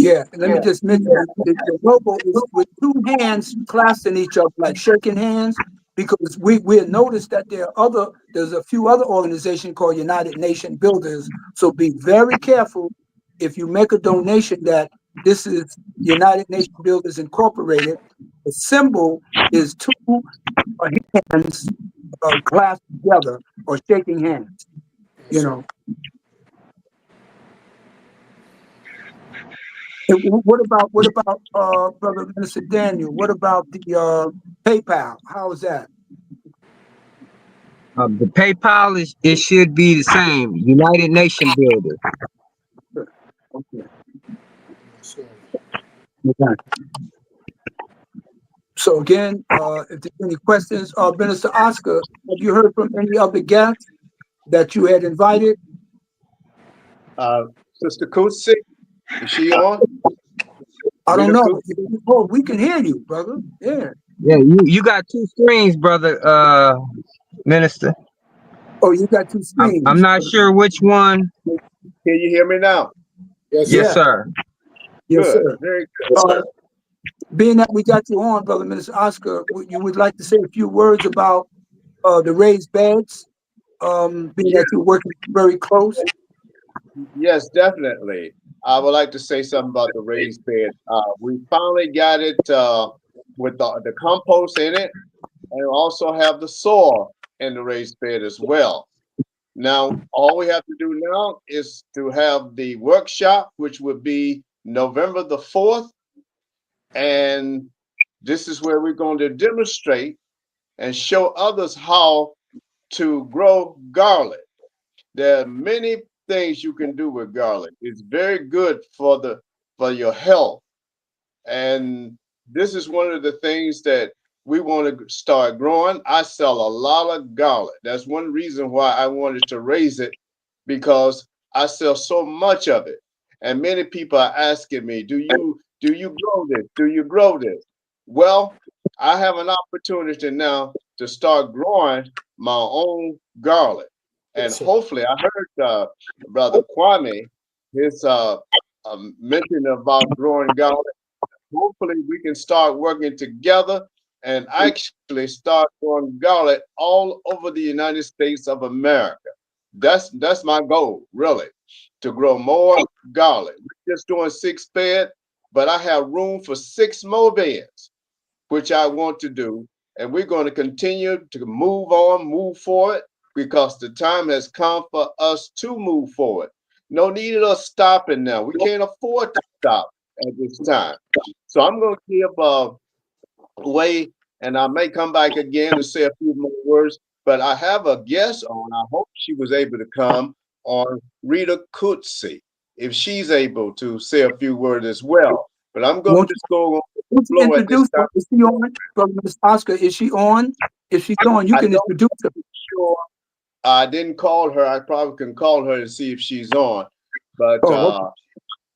Yeah, let me just mention the logo is with two hands clasped in each other, like shaking hands, because we noticed that there's a few other organizations called United Nation Builders. So be very careful if you make a donation that this is United Nations Builders Incorporated, the symbol is two hands clasped together or shaking hands. You know. And what about Brother Minister Daniel? What about the PayPal? How is that? The PayPal it should be the same. United Nation Builder. Okay. So, Okay. So again, if there's any questions, Minister Oscar, have you heard from any of the guests that you had invited? Sister Kutsi, is she on? I don't Rita know. Oh, we can hear you, brother. Yeah. Yeah, you got two screens, brother. Minister. Oh, you got two screens. I'm not sure which one. Can you hear me now? yes, Yes, Yeah. sir. Yes, Good. sir. Very good. Being that we got you on, Brother Minister Oscar, you would like to say a few words about the raised beds, being that you're working very close? Yes, definitely. I would like to say something about the raised bed. We finally got it with the compost in it, and we also have the soil in the raised bed as well. Now, all we have to do now is to have the workshop, which would be November the 4th. And this is where we're going to demonstrate and show others how to grow garlic. There are many things you can do with garlic. It's very good for your health. And this is one of the things that we want to start growing. I sell a lot of garlic. That's one reason why I wanted to raise it, because I sell so much of it. And many people are asking me, do you grow this? Do you grow this? Well, I have an opportunity now to start growing my own garlic. And hopefully, I heard Brother Kwame, his mention about growing garlic. Hopefully, we can start working together and actually start growing garlic all over the United States of America. That's my goal, really, to grow more garlic. We're just doing 6 beds, but I have room for 6 more beds, which I want to do. And we're going to continue to move forward, because the time has come for us to move forward. No need of us stopping now. We can't afford to stop at this time. So I'm going to give way, and I may come back again to say a few more words, but I have a guest on. I hope she was able to come on, Rita Kutsi, if she's able to say a few words as well. But I'm going to just go on the floor at this time. Is she on? Brother Minister Oscar, is she on? If she's on, you can introduce her. Sure. I didn't call her. I probably can call her to see if she's on. But okay.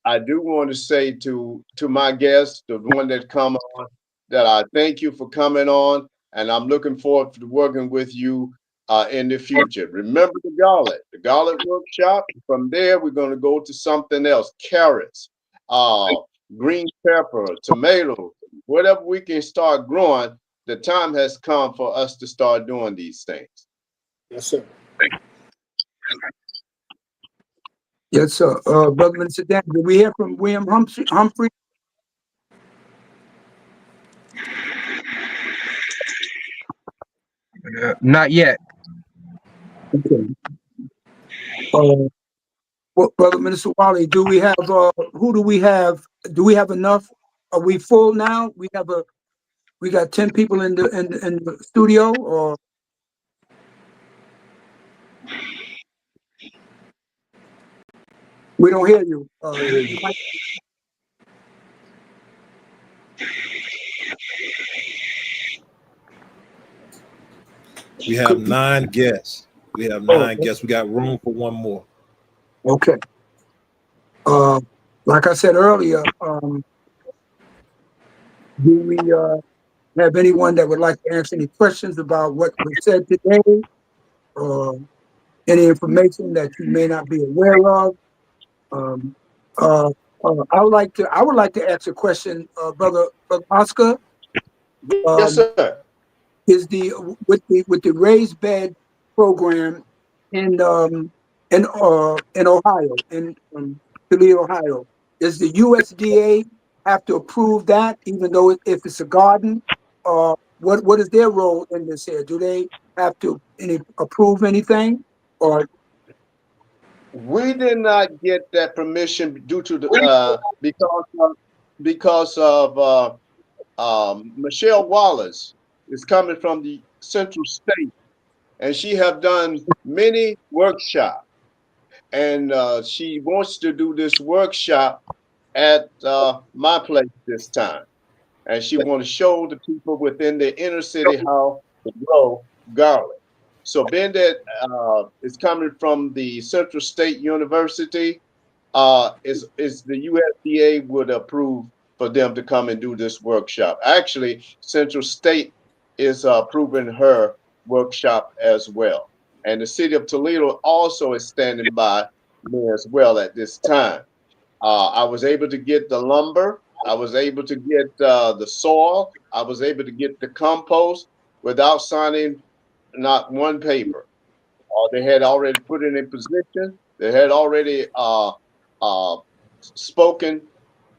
I do want to say to my guest, the one that come on, that I thank you for coming on, and I'm looking forward to working with you in the future. Remember the garlic workshop. From there, we're going to go to something else: carrots, green pepper, tomatoes, whatever we can start growing. The time has come for us to start doing these things. yes, sir. Yes, sir. Brother Minister Dan, did we hear from William Humphrey? Not yet. Okay. Brother Minister Wally, do we have who do we have? Do we have enough? Are we full now? We got 10 people in the studio, or we don't hear you. We have 9 guests. We have 9 guests. We got room for one more. Okay. Like I said earlier, do we have anyone that would like to answer any questions about what we said today, or any information that you may not be aware of? I would like to ask a question, brother Oscar. Yes, sir. Is with the raised bed program in Ohio, in Toledo, Ohio. Does the USDA have to approve that, even though if it's a garden? What is their role in this here? Do they have to approve anything? Or We did not get that permission due to the because of Michelle Wallace is coming from the Central State, and she have done many workshops, and she wants to do this workshop at my place this time, and she want to show the people within the inner city how to grow garlic. So being that it's coming from the Central State University, is the USDA would approve for them to come and do this workshop. Actually, Central State is approving her workshop as well. And the city of Toledo also is standing by me as well at this time. I was able to get the lumber. I was able to get the soil. I was able to get the compost without signing not one paper. They had already put it in position. They had already spoken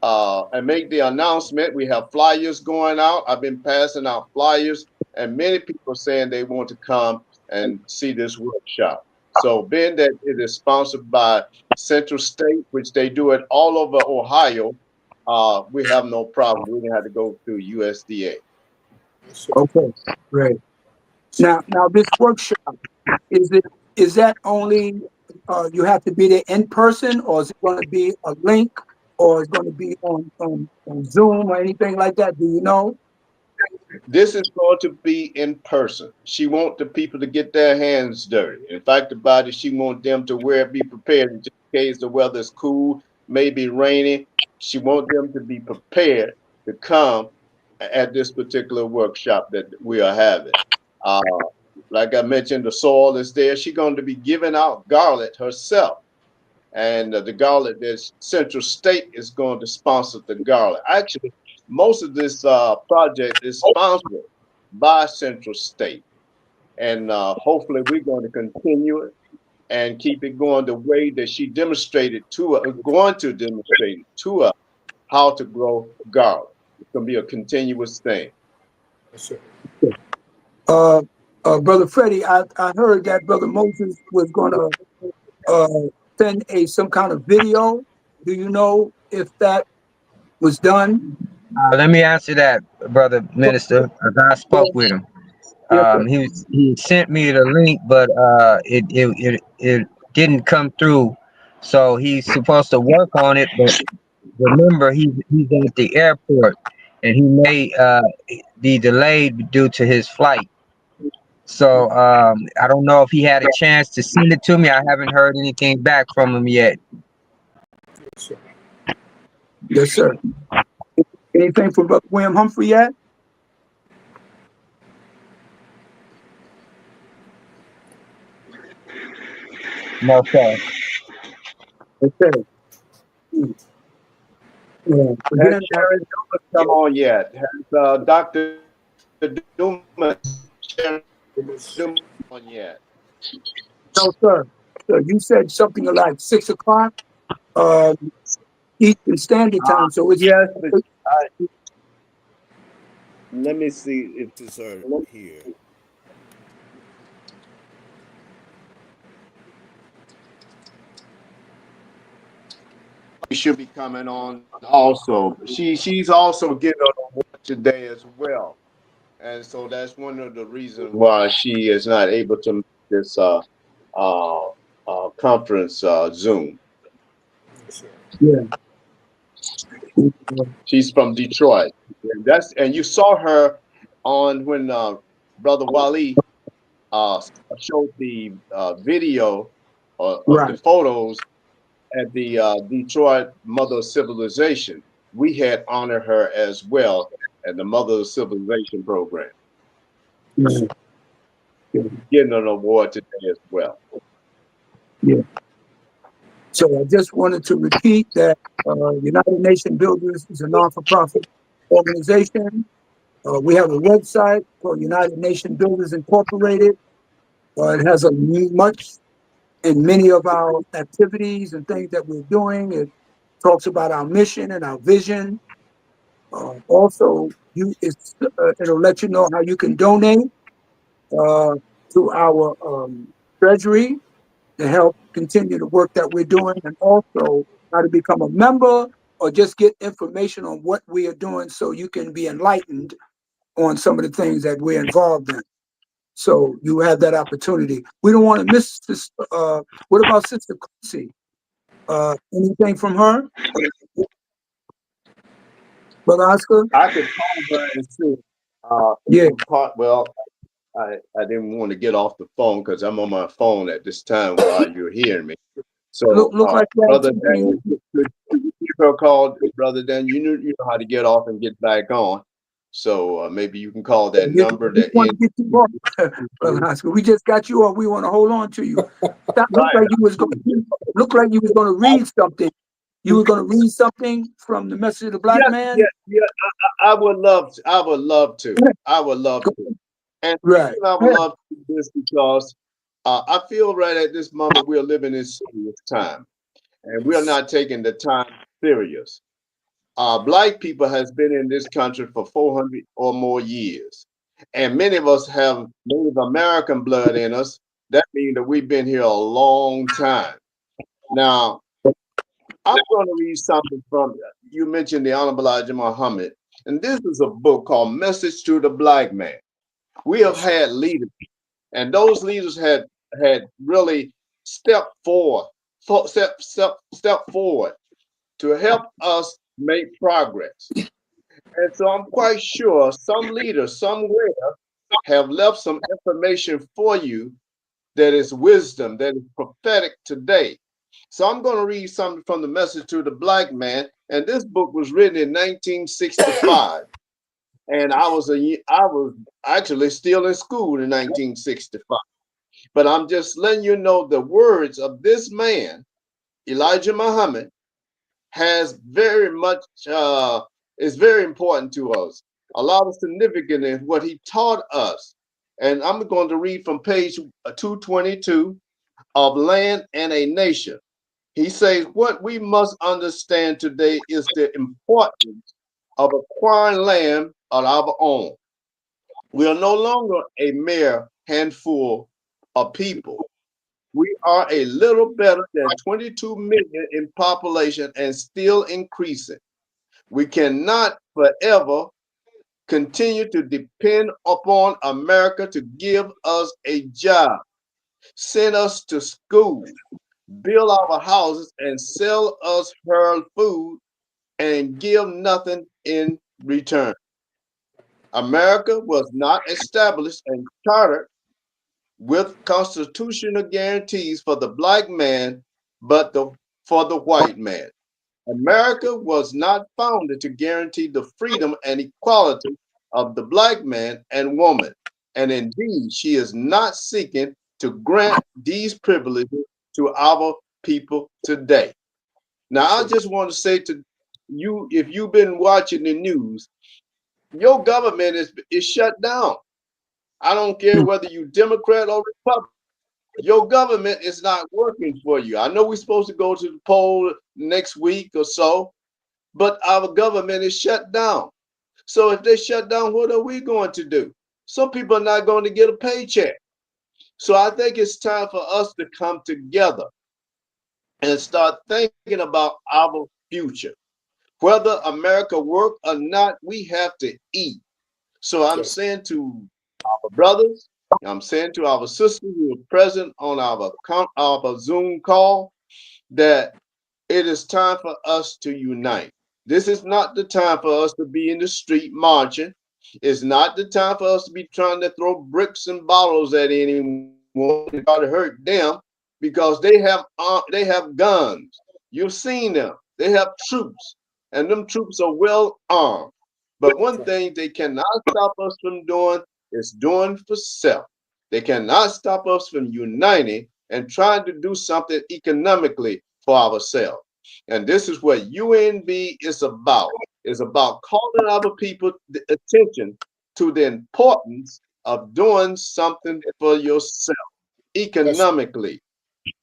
and make the announcement. We have flyers going out. I've been passing out flyers, and many people saying they want to come and see this workshop. So being that it is sponsored by Central State, which they do it all over Ohio, we have no problem. We didn't have to go through USDA. okay, great. Now this workshop, is that only you have to be there in person, or is it going to be a link, or is it going to be on Zoom or anything like that? Do you know? This is going to be in person. She wants the people to get their hands dirty. In fact, about it, she wants them to be prepared in case the weather is cool, maybe rainy. She wants them to be prepared to come at this particular workshop that we are having. Like I mentioned, the soil is there. She's going to be giving out garlic herself. And the garlic that Central State is going to sponsor the garlic. Actually, most of this project is sponsored by Central State. And hopefully we're going to continue it and keep it going the way that she demonstrated to us, going to demonstrate to us how to grow garlic. It's going to be a continuous thing. Brother Freddie, I heard that Brother Moses was going to send some kind of video. Do you know if that was done? Let me answer that, brother minister. As I spoke with him, he sent me the link, but it didn't come through. So he's supposed to work on it, but remember he's at the airport, and he may be delayed due to his flight. So I don't know if he had a chance to send it to me. I haven't heard anything back from him yet. Yes, sir. Anything from Brother William Humphrey yet? No, sir. Okay. Yeah. Has Sharon Dumas come on yet? Has Dr. Dumas, Sharon Dumas on yet? No, sir. So you said something like 6 o'clock Eastern Standard Time. So it's Yes, but let me see if this are here. She should be coming on also. She's also getting on the work today as well. And so that's one of the reasons why she is not able to make this conference Zoom. yeah. She's from Detroit. And you saw her on when Brother Wali showed the video of the photos at the Detroit Mother of Civilization. We had honored her as well at the Mother of Civilization program. Yeah. Getting an award today as well. Yeah. So I just wanted to repeat that United Nation Builders is a non-for-profit organization. We have a website called United Nation Builders Incorporated. It has much in many of our activities and things that we're doing. talks about our mission and our vision. Also, it'll let you know how you can donate to our treasury to help continue the work that we're doing, and also how to become a member or just get information on what we are doing so you can be enlightened on some of the things that we're involved in. So you have that opportunity. We don't want to miss this. What about Sister Quincy? Anything from her? Brother Oscar? I could call her and see. Yeah. Well, I didn't want to get off the phone because I'm on my phone at this time while you're hearing me. So, Look like Brother that. Dan, could you give her a call, Brother Dan? You know how to get off and get back on. So maybe you can call that number. We want to get you off, Brother Oscar. We just got you off. We want to hold on to you. That looked like you was going to read something. You were going to read something from the Message of the Black Man? Yeah. I would love to. I would love to. And right. I would love to do this because I feel right at this moment we're living in serious time, and we are not taking the time serious. Black people has been in this country for 400 or more years, and many of us have Native American blood in us. That means that we've been here a long time. Now, I'm going to read something from, you mentioned the Honorable Elijah Muhammad, and this is a book called Message to the Black Man. We have had leaders, and those leaders had really stepped forward to help us make progress. And so I'm quite sure some leaders somewhere have left some information for you that is wisdom, that is prophetic today. So I'm going to read something from the Message to the Black Man. And this book was written in 1965. And I was actually still in school in 1965. But I'm just letting you know the words of this man, Elijah Muhammad, has very much, is very important to us. A lot of significance in what he taught us. And I'm going to read from page 222 of Land and a Nation. He says, what we must understand today is the importance of acquiring land of our own. We are no longer a mere handful of people. We are a little better than 22 million in population and still increasing. We cannot forever continue to depend upon America to give us a job, send us to school, build our houses, and sell us her food and give nothing in return. America was not established and chartered with constitutional guarantees for the black man, but for the white man. America was not founded to guarantee the freedom and equality of the black man and woman. And indeed, she is not seeking to grant these privileges to our people today. Now, I just want to say to you, if you've been watching the news, your government is shut down. I don't care whether you Democrat or Republican. Your government is not working for you. I know we're supposed to go to the poll next week or so, but our government is shut down. So if they shut down, what are we going to do? Some people are not going to get a paycheck. So I think it's time for us to come together and start thinking about our future. Whether America work or not, we have to eat. So I'm saying to our brothers, I'm saying to our sisters who are present on our Zoom call, that it is time for us to unite. This is not the time for us to be in the street marching. It's not the time for us to be trying to throw bricks and bottles at anyone to try to hurt them, because they have guns. You've seen them. They have troops, and them troops are well armed. But one thing they cannot stop us from doing is doing for self. They cannot stop us from uniting and trying to do something economically for ourselves. And this is what UNB is about. It's about calling our people attention to the importance of doing something for yourself economically.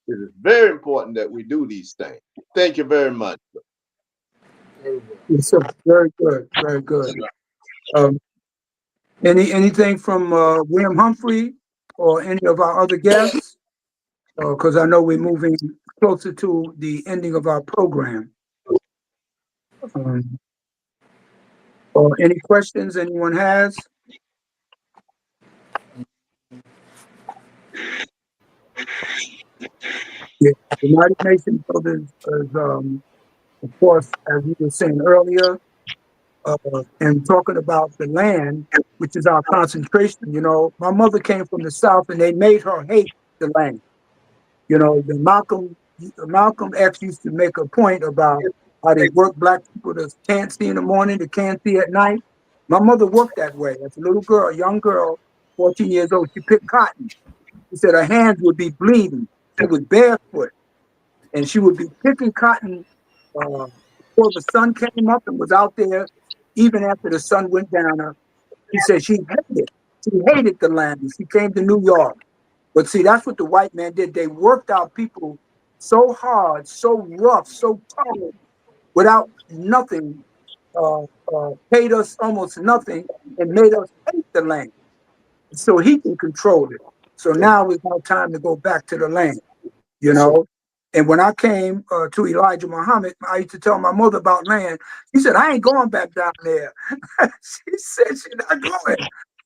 It is very important that we do these things. Thank you very much. Very well. Yes, sir. Very good. Very good. Um, anything from William Humphrey or any of our other guests? Because I know we're moving closer to the ending of our program. Um, or any questions anyone has? Yeah. The United Nations Builders is, of course, as you were saying earlier, and talking about the land, which is our concentration. You know, my mother came from the South, and they made her hate the land. You know, the Malcolm X used to make a point about how they work black people that can't see in the morning, that can't see at night. My mother worked that way. As a little girl, a young girl, 14 years old, she picked cotton. She said her hands would be bleeding. She was barefoot, and she would be picking cotton before the sun came up, and was out there even after the sun went down. She said she hated the land. She came to New York. But see, that's what the white man did. They worked our people so hard, so rough, so tough, without nothing, paid us almost nothing, and made us hate the land so he can control it. So now it's now time to go back to the land, you know. And when I came to Elijah Muhammad, I used to tell my mother about land. She said, I ain't going back down there. She said she's not going,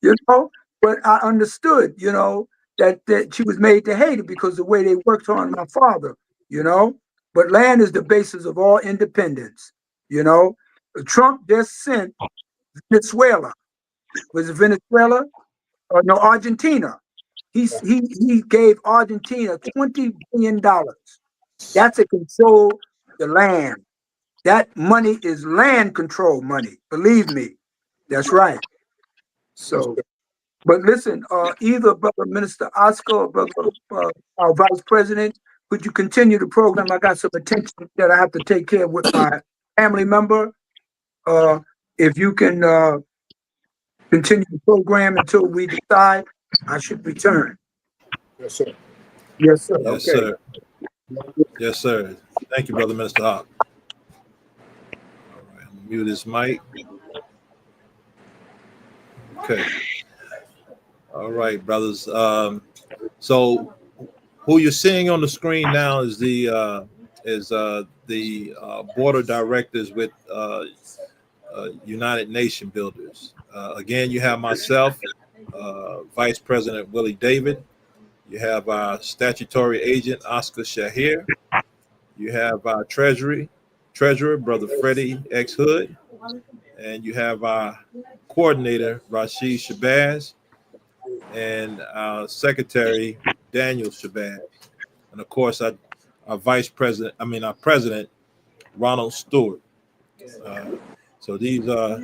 you know. But I understood, you know, that she was made to hate it because the way they worked on my father, you know. But land is the basis of all independence, you know. Trump just sent Venezuela. Was it Venezuela? No, Argentina. He gave Argentina $20 billion. That's to control the land. That money is land control money. Believe me. That's right. So, but listen, either Brother Minister Oscar or Brother our Vice President, could you continue the program? I got some attention that I have to take care of with my family member. If you can continue the program until we decide, I should return. Yes, sir. Yes, sir. Yes, Okay. sir. Yes, sir. Thank you, Brother Minister Hawk. All right, mute his mic. Okay. All right, brothers. So who you're seeing on the screen now is the board of directors with United Nation Builders. Again, you have myself, Vice President Willie David. You have our statutory agent, Oscar Shahir. You have our treasurer, Brother Freddie X. Hood. And you have our coordinator, Rashid Shabazz, and our secretary, Daniel Shabazz. And of course, our president, Ronald Stewart. So these are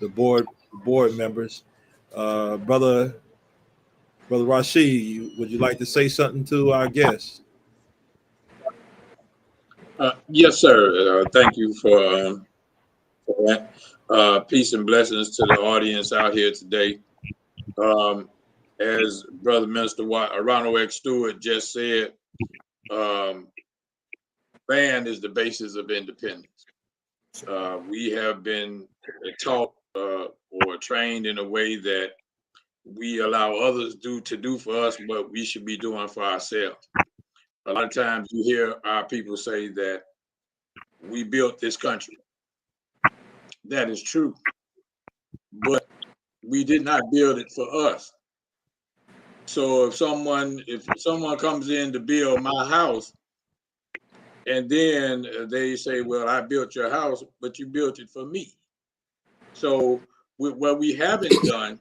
the board members. Brother Rashid, would you like to say something to our guests? Yes, sir. Thank you for that. Peace and blessings to the audience out here today. As Brother Minister Ronald X. Stewart just said, land is the basis of independence. We have been taught or trained in a way that we allow others to do for us what we should be doing for ourselves. A lot of times you hear our people say that we built this country. That is true, but we did not build it for us. So if someone comes in to build my house, and then they say, well, I built your house, but you built it for me. So what we haven't done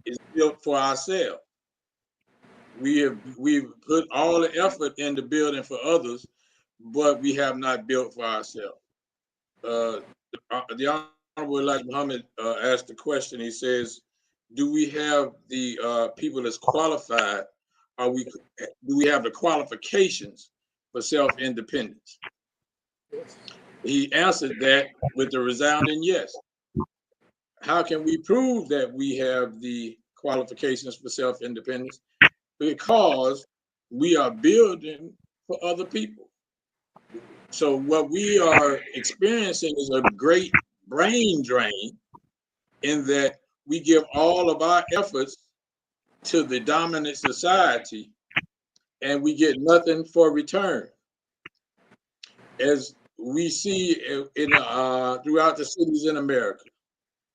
is built for ourselves. We've put all the effort into building for others, but we have not built for ourselves. The Honorable Elijah Muhammad asked the question. He says, do we have the people that's qualified? Do we have the qualifications for self-independence? He answered that with a resounding yes. How can we prove that we have the qualifications for self-independence? Because we are building for other people. So what we are experiencing is a great brain drain in that we give all of our efforts to the dominant society and we get nothing for return. As we see in throughout the cities in America,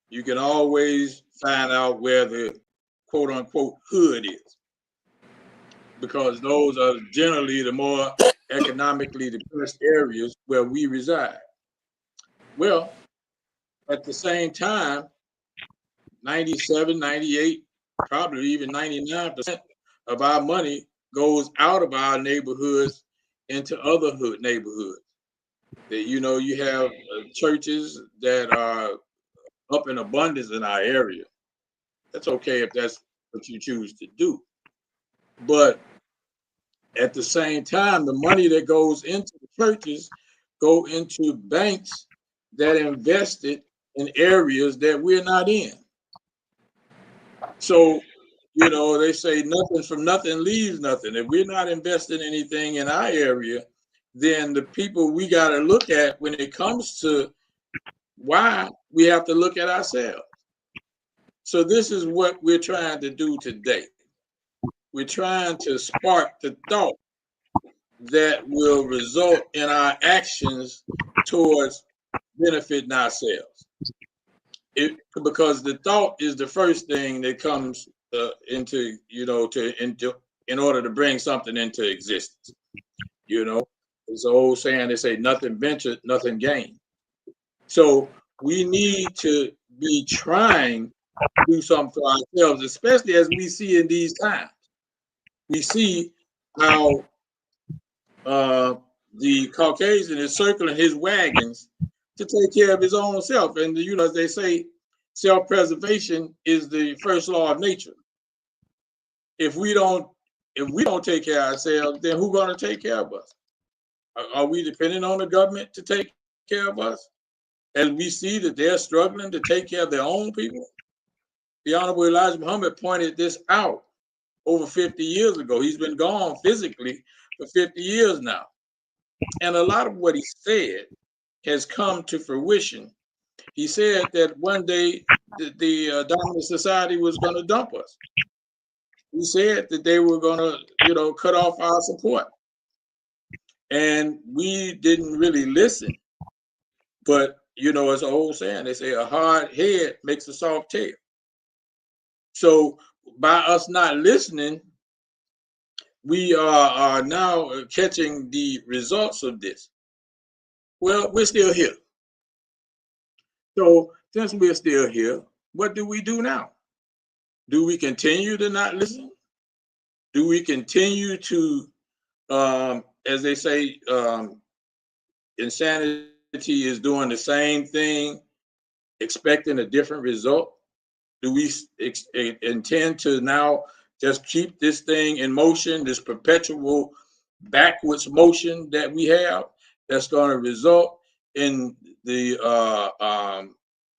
you can always find out where the quote unquote hood is, because those are generally the more economically depressed areas where we reside. Well, at the same time, 97, 98, probably even 99% of our money goes out of our neighborhoods into other hood neighborhoods. That, you know, you have churches that are up in abundance in our area. That's okay if that's what you choose to do. But at the same time, the money that goes into the churches go into banks that invested in areas that we're not in. So, you know, they say nothing from nothing leaves nothing. If we're not investing anything in our area, then the people we got to look at when it comes to why, we have to look at ourselves. So this is what we're trying to do today. We're trying to spark the thought that will result in our actions towards benefiting ourselves. Because the thought is the first thing that comes into, you know, in order to bring something into existence. You know, it's an old saying, they say nothing ventured, nothing gained. So we need to be trying to do something for ourselves, especially as we see in these times. We see how the Caucasian is circling his wagons to take care of his own self. And, you know, as they say, self-preservation is the first law of nature. If we don't take care of ourselves, then who's going to take care of us? Are we dependent on the government to take care of us? And we see that they're struggling to take care of their own people. The Honorable Elijah Muhammad pointed this out over 50 years ago. He's been gone physically for 50 years now. And a lot of what he said has come to fruition. He said that one day the dominant society was going to dump us. He said that they were going to, you know, cut off our support. And we didn't really listen. But, you know, it's an old saying, they say a hard head makes a soft tail. So by us not listening, we are now catching the results of this. Well, we're still here. So since we're still here, what do we do now? Do we continue to not listen? Do we continue to, as they say, insanity is doing the same thing, expecting a different result? Do we intend to now just keep this thing in motion, this perpetual backwards motion that we have that's going to result in the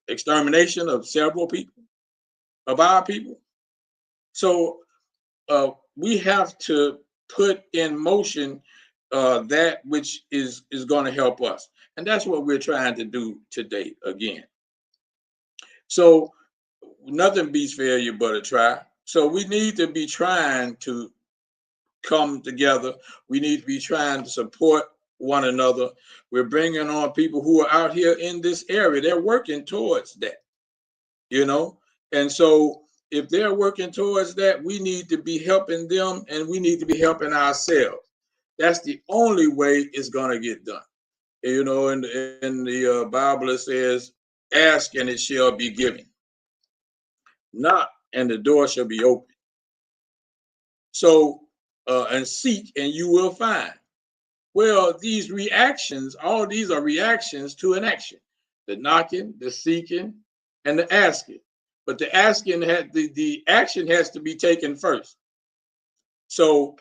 extermination of several people, of our people? So we have to put in motion that which is going to help us. And that's what we're trying to do today again. So nothing beats failure but a try. So we need to be trying to come together. We need to be trying to support one another. We're bringing on people who are out here in this area. They're working towards that, you know? And so if they're working towards that, we need to be helping them and we need to be helping ourselves. That's the only way it's going to get done. You know, in the Bible, it says, ask and it shall be given. Knock and the door shall be open. So, and seek and you will find. Well, these reactions, all these are reactions to an action. The knocking, the seeking, and the asking. But the asking, the action has to be taken first. So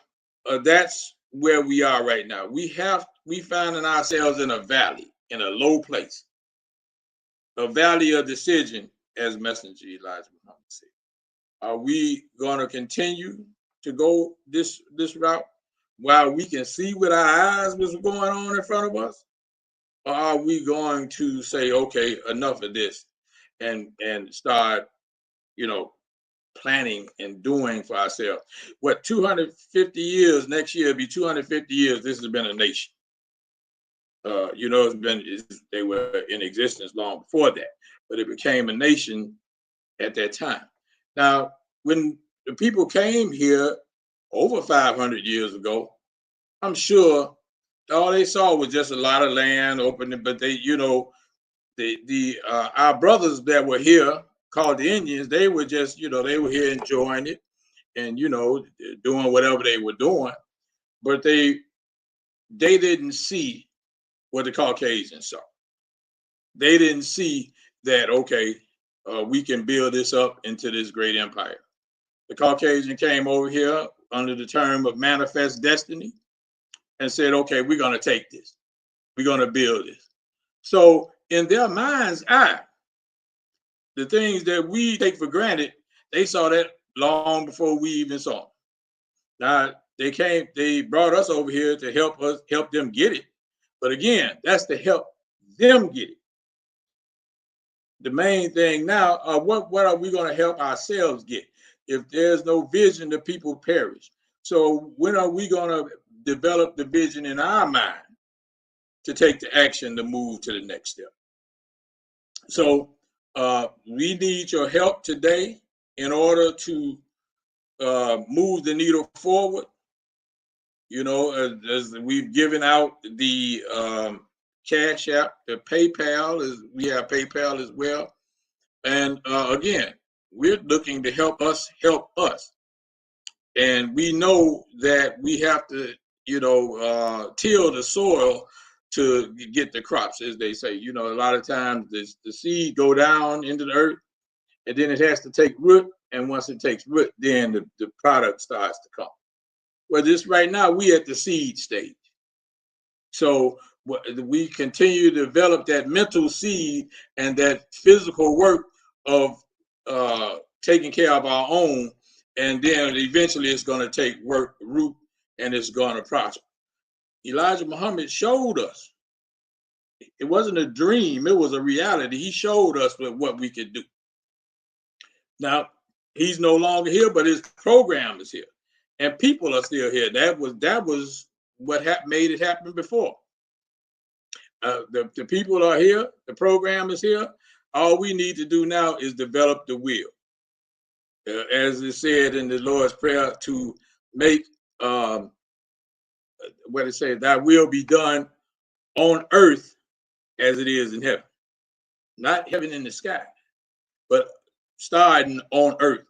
that's where we are right now. We finding ourselves in a valley, in a low place. A valley of decision, as Messenger Elijah Muhammad said. Are we going to continue to go this route, while we can see with our eyes what's going on in front of us? Or are we going to say, okay, enough of this, and start, you know, planning and doing for ourselves? What, 250 years, next year it'll be 250 years, this has been a nation. You know, they were in existence long before that, but it became a nation at that time. Now, when the people came here over 500 years ago, I'm sure all they saw was just a lot of land open, but they, you know, our brothers that were here called the Indians, they were just, you know, they were here enjoying it and, you know, doing whatever they were doing, but they didn't see what the Caucasians saw. They didn't see that, okay, we can build this up into this great empire. The Caucasian came over here under the term of manifest destiny and said, okay, we're going to take this. We're going to build this. So in their mind's eye, the things that we take for granted, they saw that long before we even saw them. Now, they brought us over here to help them get it. But again, that's to help them get it. The main thing now, what are we going to help ourselves get? If there's no vision, the people perish. So when are we going to develop the vision in our mind to take the action to move to the next step? So we need your help today in order to move the needle forward. You know, as we've given out the Cash App, the PayPal, we have PayPal as well. And again, we're looking to help us. And we know that we have to, you know, till the soil to get the crops, as they say. You know, a lot of times the seed go down into the earth, and then it has to take root. And once it takes root, then the product starts to come. Well, this right now, we at the seed stage. So we continue to develop that mental seed and that physical work of taking care of our own, and then eventually it's going to take root, and it's going to prosper. Elijah Muhammad showed us. It wasn't a dream, it was a reality. He showed us what we could do. Now, he's no longer here, but his program is here, and people are still here. That was what made it happen before. The people are here, the program is here. All we need to do now is develop the will. As it said in the Lord's Prayer, to make, what it says, thy will be done on earth as it is in heaven. Not heaven in the sky, but starting on earth.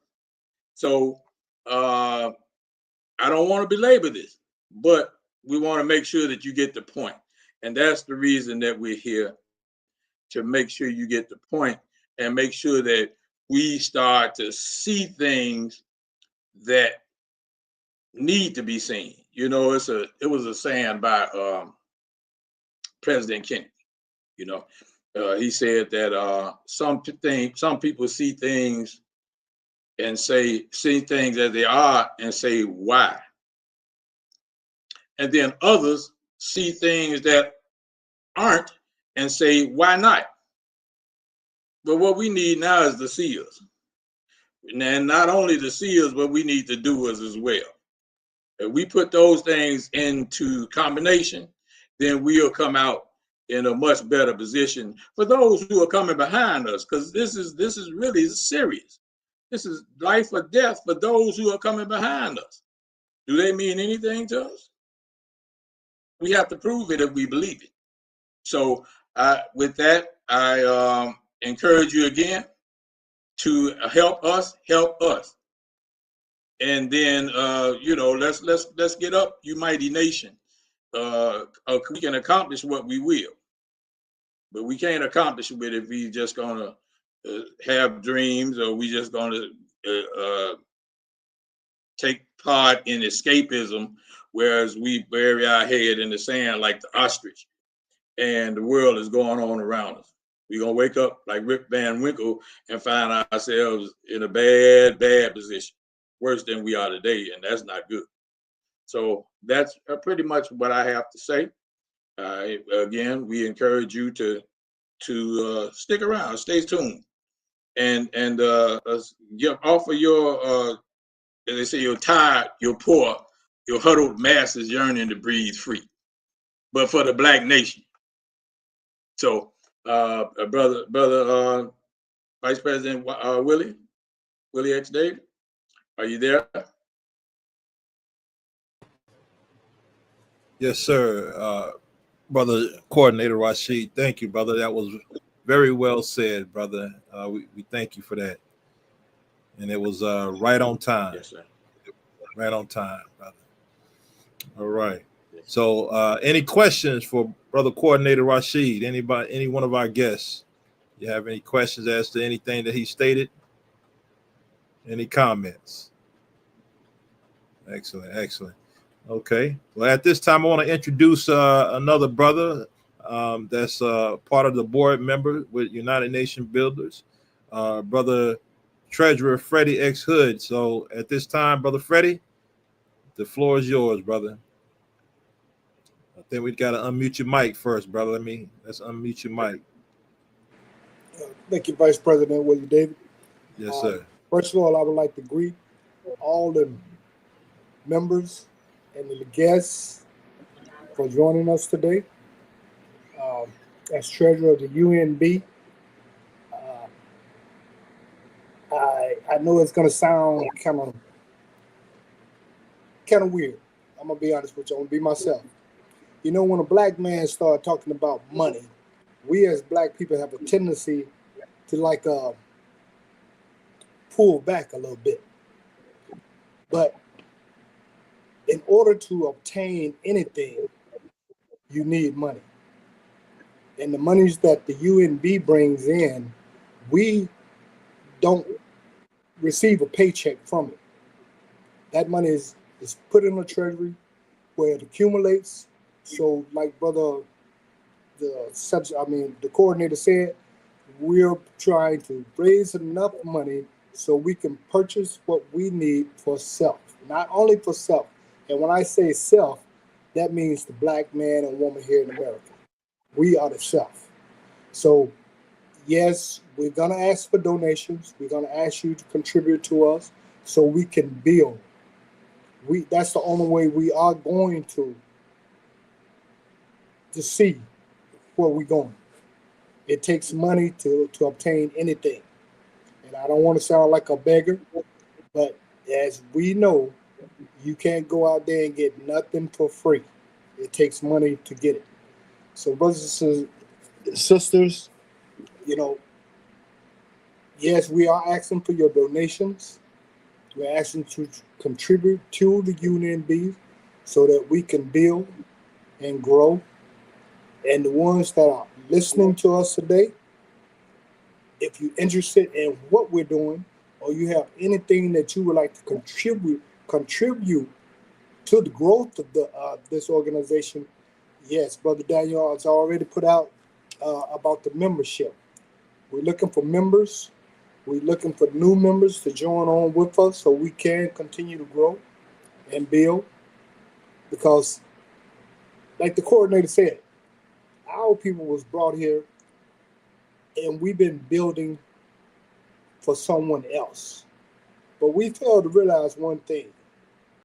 So I don't want to belabor this, but we want to make sure that you get the point. And that's the reason that we're here, to make sure you get the point and make sure that we start to see things that need to be seen. You know, it was a saying by President Kennedy. You know, he said that some people see things and see things as they are and say why, and then others see things that aren't and say why not. But what we need now is the seers, and not only the seers, but we need the doers as well. If we put those things into combination, then we'll come out in a much better position for those who are coming behind us, because this is really serious. This is life or death for those who are coming behind us. Do they mean anything to us? We have to prove it if we believe it. So with that, I encourage you again to help us. And then you know, let's get up, you mighty nation. We can accomplish what we will, but we can't accomplish it if we just gonna have dreams, or we just gonna take part in escapism, whereas we bury our head in the sand like the ostrich, and the world is going on around us. We're gonna wake up like Rip Van Winkle and find ourselves in a bad position, worse than we are today, and that's not good. So that's pretty much what I have to say. Again, we encourage you to stick around, stay tuned, and offer your as they say, you're tired, you're poor, your huddled masses yearning to breathe free, but for the Black nation. So, brother, Vice President Willie X. Davis, are you there? Yes, sir. Brother Coordinator Rashid, thank you, brother. That was very well said, brother. We thank you for that. And it was right on time. Yes, sir. Right on time, brother. All right. So any questions for Brother Coordinator Rashid? Anybody, any one of our guests? You have any questions as to anything that he stated? Any comments? Excellent, excellent. Okay. Well, at this time, I want to introduce another brother that's part of the board member with United Nation Builders, Brother Treasurer Freddie X. Hood. So at this time, Brother Freddie, the floor is yours, brother. I think we got to unmute your mic first, brother. Let's unmute your mic. Thank you, Vice President Willie David. Yes, sir. First of all, I would like to greet all the members and the guests for joining us today. As treasurer of the UNB, I know it's going to sound kind of weird. I'm going to be honest with you. I'm going to be myself. You know, when a Black man starts talking about money, we as Black people have a tendency to pull back a little bit. But in order to obtain anything, you need money. And the monies that the UNB brings in, we don't receive a paycheck from it. That money is put in the treasury where it accumulates. So like the coordinator said, we're trying to raise enough money so we can purchase what we need for self, not only for self. And when I say self, that means the Black man and woman here in America. We are the self. So yes, we're going to ask for donations. We're going to ask you to contribute to us so we can build. That's the only way we are going to see where we're going. It takes money to obtain anything. And I don't want to sound like a beggar, but as we know, you can't go out there and get nothing for free. It takes money to get it. So brothers and sisters, you know, yes, we are asking for your donations. We're asking to contribute to the UNB so that we can build and grow. And the ones that are listening to us today, if you're interested in what we're doing, or you have anything that you would like to contribute to the growth of this organization, yes, Brother Daniel has already put out about the membership. We're looking for members. We're looking for new members to join on with us so we can continue to grow and build. Because, like the coordinator said, our people was brought here and we've been building for someone else. But we failed to realize one thing.